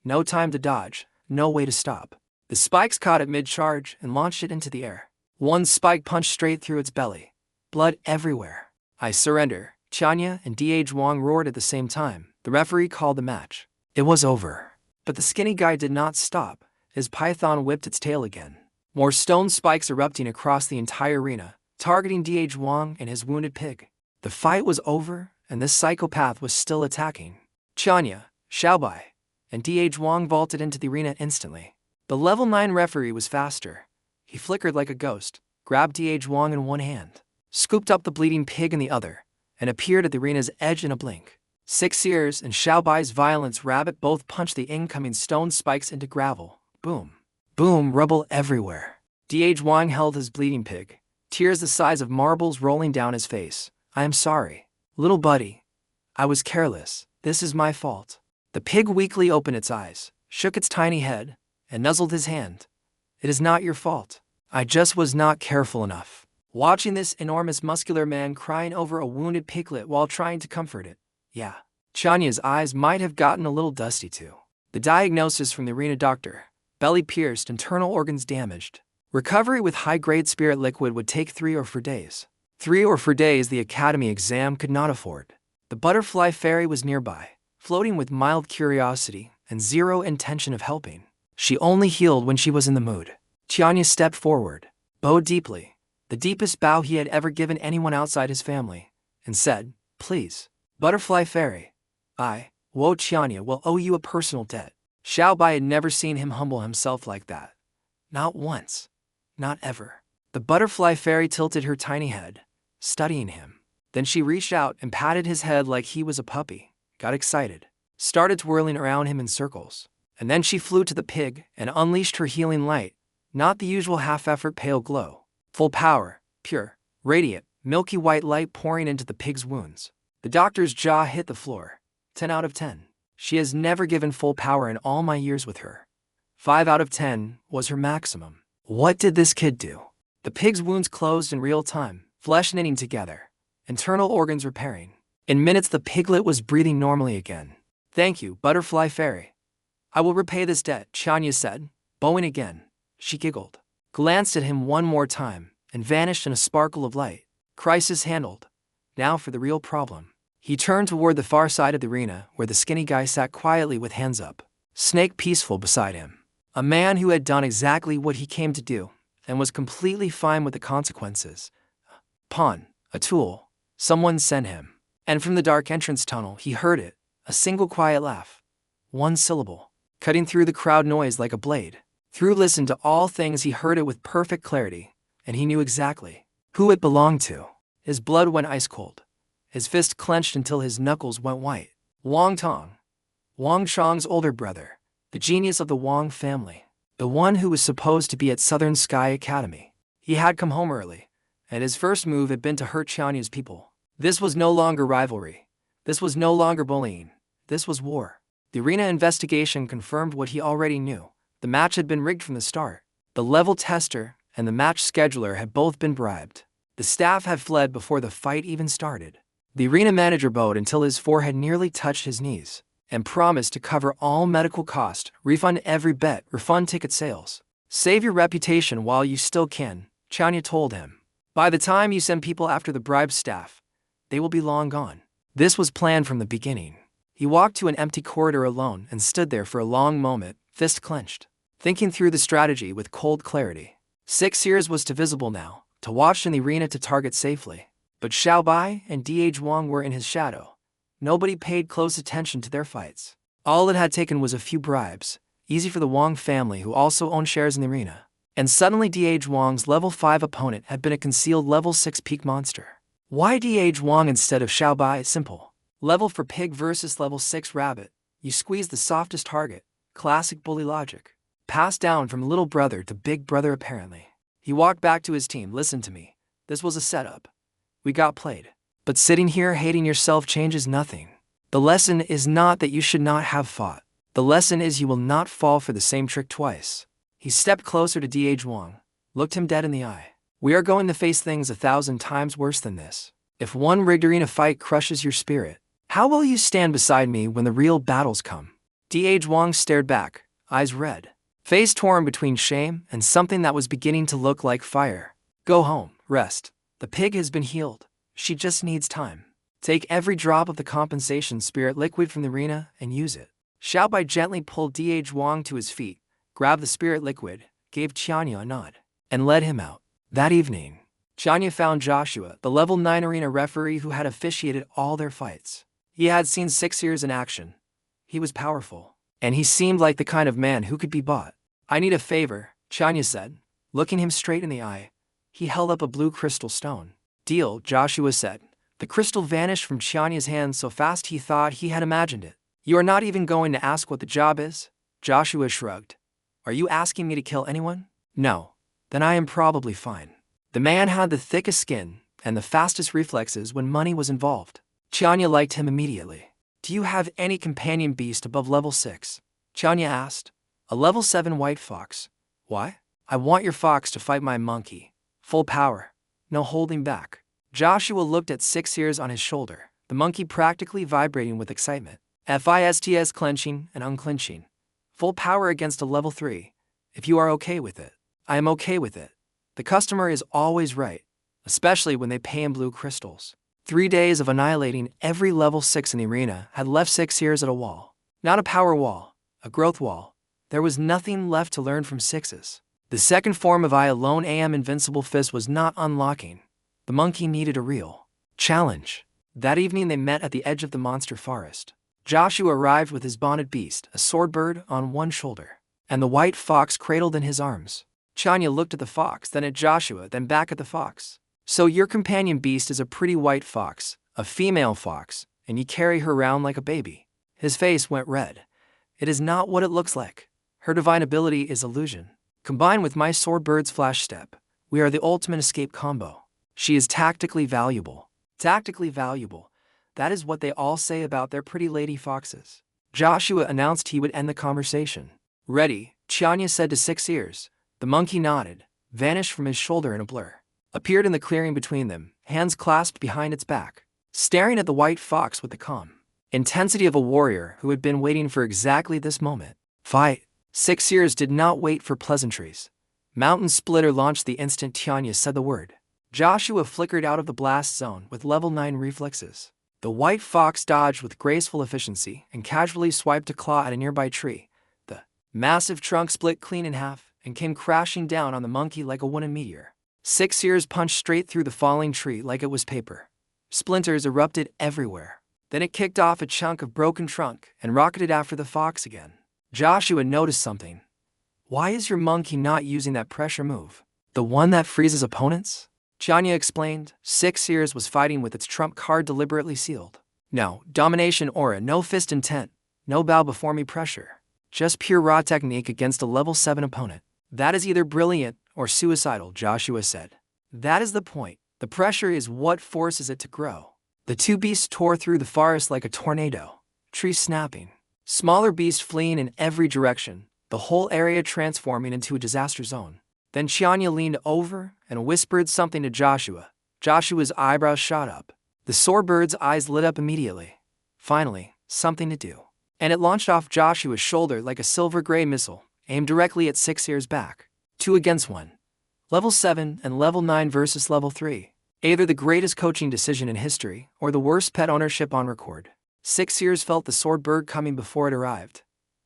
Speaker 1: No time to dodge, no way to stop. The spikes caught it mid-charge and launched it into the air. One spike punched straight through its belly. Blood everywhere. I surrender, Tianya and Wang roared at the same time. The referee called the match. It was over. But the skinny guy did not stop. His python whipped its tail again. More stone spikes erupting across the entire arena, targeting Wang and his wounded pig. The fight was over, and this psychopath was still attacking. Tianya, Xiaobai, and Wang vaulted into the arena instantly. The level 9 referee was faster. He flickered like a ghost, grabbed Wang in one hand, scooped up the bleeding pig in the other, and appeared at the arena's edge in a blink. 6 Years and Xiaobai's violence rabbit both punched the incoming stone spikes into gravel. Boom. Boom, rubble everywhere. Wang held his bleeding pig, tears the size of marbles rolling down his face. I am sorry, little buddy. I was careless. This is my fault. The pig weakly opened its eyes, shook its tiny head, and nuzzled his hand. It is not your fault. I just was not careful enough. Watching this enormous muscular man crying over a wounded piglet while trying to comfort it. Yeah. Tianya's eyes might have gotten a little dusty too. The diagnosis from the arena doctor: belly pierced, internal organs damaged. Recovery with high-grade spirit liquid would take 3 or 4 days. 3 or 4 days the academy exam could not afford. The butterfly fairy was nearby, floating with mild curiosity and zero intention of helping. She only healed when she was in the mood. Tianya stepped forward, bowed deeply, the deepest bow he had ever given anyone outside his family, and said, "Please, butterfly fairy, I, Luo Tianya, will owe you a personal debt." Xiaobai had never seen him humble himself like that. Not once. Not ever. The butterfly fairy tilted her tiny head, studying him. Then she reached out and patted his head like he was a puppy, got excited, started twirling around him in circles. And then she flew to the pig and unleashed her healing light, not the usual half-effort pale glow. Full power, pure, radiant, milky white light pouring into the pig's wounds. The doctor's jaw hit the floor. 10 out of 10. She has never given full power in all my years with her. 5 out of 10 was her maximum. What did this kid do? The pig's wounds closed in real time, flesh knitting together, internal organs repairing. In minutes the piglet was breathing normally again. Thank you, butterfly fairy. I will repay this debt, Tianya said, bowing again. She giggled, glanced at him one more time, and vanished in a sparkle of light. Crisis handled. Now for the real problem. He turned toward the far side of the arena where the skinny guy sat quietly with hands up, Snake peaceful beside him. A man who had done exactly what he came to do and was completely fine with the consequences. Pawn, a tool, someone sent him. And from the dark entrance tunnel he heard it, a single quiet laugh. One syllable, cutting through the crowd noise like a blade. Through listened to all things, he heard it with perfect clarity, and he knew exactly who it belonged to. His blood went ice cold. His fist clenched until his knuckles went white. Wang Tong, Wang Chang's older brother, the genius of the Wang family, the one who was supposed to be at Southern Sky Academy. He had come home early, and his first move had been to hurt Tianya's people. This was no longer rivalry. This was no longer bullying. This was war. The arena investigation confirmed what he already knew. The match had been rigged from the start. The level tester and the match scheduler had both been bribed. The staff had fled before the fight even started. The arena manager bowed until his forehead nearly touched his knees, and promised to cover all medical costs, refund every bet, refund ticket sales. Save your reputation while you still can, Tianya told him. By the time you send people after the bribe staff, they will be long gone. This was planned from the beginning. He walked to an empty corridor alone and stood there for a long moment, fist clenched, thinking through the strategy with cold clarity. 6 Years was too visible now, to watch in the arena to target safely. But Xiaobai and Wang were in his shadow. Nobody paid close attention to their fights. All it had taken was a few bribes, easy for the Wang family who also owned shares in the arena. And suddenly Wang's level 5 opponent had been a concealed level 6 peak monster. Why Wang instead of Xiaobai? Simple. Level for pig versus level 6 rabbit. You squeeze the softest target. Classic bully logic. Passed down from little brother to big brother apparently. He walked back to his team. Listen to me. This was a setup. We got played. But sitting here hating yourself changes nothing. The lesson is not that you should not have fought. The lesson is you will not fall for the same trick twice. He stepped closer to Wang, looked him dead in the eye. We are going to face things 1,000 times worse than this. If one rigged arena fight crushes your spirit, how will you stand beside me when the real battles come? Wang stared back, eyes red. face torn between shame and something that was beginning to look like fire. Go home, rest. The pig has been healed. She just needs time. Take every drop of the compensation spirit liquid from the arena and use it. Xiaobai gently pulled D.H. Wang to his feet, grabbed the spirit liquid, gave Tianya a nod, and led him out. That evening, Tianya found Joshua, the level 9 arena referee who had officiated all their fights. He had seen 6 years in action. He was powerful, and he seemed like the kind of man who could be bought. I need a favor, Tianya said, looking him straight in the eye. He held up a blue crystal stone. Deal, Joshua said. The crystal vanished from Tianya's hand so fast he thought he had imagined it. You are not even going to ask what the job is? Joshua shrugged. Are you asking me to kill anyone? No. Then I am probably fine. The man had the thickest skin and the fastest reflexes when money was involved. Tianya liked him immediately. Do you have any companion beast above level 6? Tianya asked. A level 7 white fox. Why? I want your fox to fight my monkey. Full power. No holding back. Joshua looked at 6 years on his shoulder, the monkey practically vibrating with excitement. FISTS clenching and unclenching. Full power against a level 3. If you are okay with it. I am okay with it. The customer is always right, especially when they pay in blue crystals. 3 days of annihilating every level 6 in the arena had left 6 years at a wall. Not a power wall, a growth wall. There was nothing left to learn from 6s. The second form of I Alone AM Invincible Fist was not unlocking. The monkey needed a real challenge. That evening they met at the edge of the monster forest. Joshua arrived with his bonded beast, a sword bird, on one shoulder, and the white fox cradled in his arms. Tianya looked at the fox, then at Joshua, then back at the fox. So your companion beast is a pretty white fox, a female fox, and you carry her around like a baby. His face went red. It is not what it looks like. Her divine ability is illusion. Combined with my sword bird's flash step, we are the ultimate escape combo. She is tactically valuable. Tactically valuable. That is what they all say about their pretty lady foxes. Joshua announced he would end the conversation. Ready, Tianya said to 6 ears. The monkey nodded, vanished from his shoulder in a blur, appeared in the clearing between them, hands clasped behind its back, staring at the white fox with the calm intensity of a warrior who had been waiting for exactly this moment. Fight. 6 ears did not wait for pleasantries. Mountain Splitter launched the instant Tianya said the word. Joshua flickered out of the blast zone with level 9 reflexes. The white fox dodged with graceful efficiency and casually swiped a claw at a nearby tree. The massive trunk split clean in half and came crashing down on the monkey like a wooden meteor. 6 ears punched straight through the falling tree like it was paper. Splinters erupted everywhere. Then it kicked off a chunk of broken trunk and rocketed after the fox again. Joshua noticed something. Why is your monkey not using that pressure move? The one that freezes opponents? Tianya explained. 6 ears was fighting with its trump card deliberately sealed. No, domination aura, no fist intent, no bow before me pressure. Just pure raw technique against a level 7 opponent. That is either brilliant or suicidal, Joshua said. That is the point. The pressure is what forces it to grow. The two beasts tore through the forest like a tornado, trees snapping, smaller beasts fleeing in every direction, the whole area transforming into a disaster zone. Then Tianya leaned over and whispered something to Joshua. Joshua's eyebrows shot up. The swordbird's eyes lit up immediately. Finally, something to do. And it launched off Joshua's shoulder like a silver-gray missile, aimed directly at 6 ears back. 2 against 1. Level 7 and level 9 versus level 3. Either the greatest coaching decision in history or the worst pet ownership on record. 6 ears felt the sword bird coming before it arrived.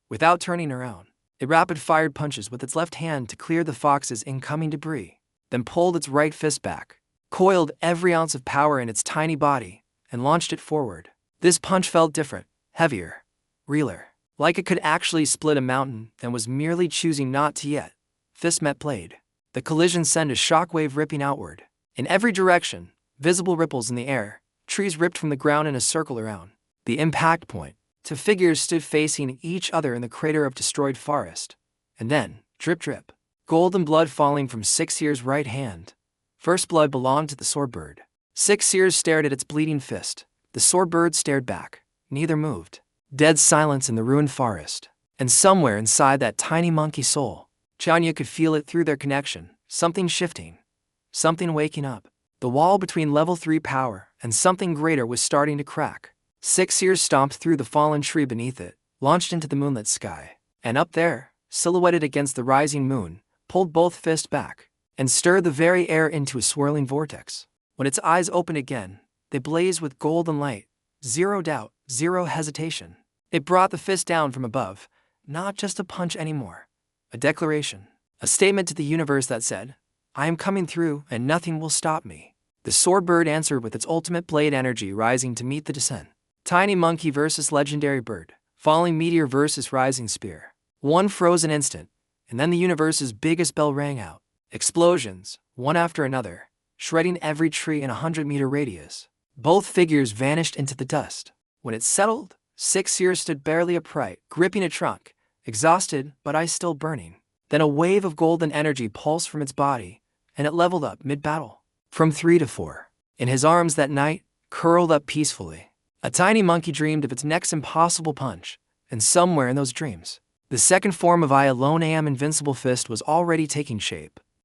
Speaker 1: Without turning around, it rapid-fired punches with its left hand to clear the fox's incoming debris, then pulled its right fist back, coiled every ounce of power in its tiny body, and launched it forward. This punch felt different, heavier, realer, like it could actually split a mountain and was merely choosing not to yet. Fist met blade. The collision sent a shockwave ripping outward. In every direction, visible ripples in the air, trees ripped from the ground in a circle around the impact point. 2 figures stood facing each other in the crater of destroyed forest. And then, drip drip, golden blood falling from 6 ears' right hand. First blood belonged to the swordbird. 6 ears stared at its bleeding fist. The swordbird stared back. Neither moved. Dead silence in the ruined forest. And somewhere inside that tiny monkey soul, Tianya could feel it through their connection. Something shifting. Something waking up. The wall between level 3 power and something greater was starting to crack. 6 ears stomped through the fallen tree beneath it, launched into the moonlit sky. And up there, silhouetted against the rising moon, pulled both fists back, and stirred the very air into a swirling vortex. When its eyes opened again, they blazed with golden light. Zero doubt, zero hesitation. It brought the fist down from above, not just a punch anymore. A declaration. A statement to the universe that said, I am coming through and nothing will stop me. The sword bird answered with its ultimate blade energy rising to meet the descent. Tiny monkey versus legendary bird. Falling meteor versus rising spear. One frozen instant, and then the universe's biggest bell rang out. Explosions, one after another, shredding every tree in a 100-meter radius. Both figures vanished into the dust. When it settled, Six Seers stood barely upright, gripping a trunk, exhausted but eyes still burning. Then a wave of golden energy pulsed from its body, and it leveled up mid-battle. From 3 to 4. In his arms that night, curled up peacefully, a tiny monkey dreamed of its next impossible punch, and somewhere in those dreams, the second form of I Alone Am Invincible Fist was already taking shape.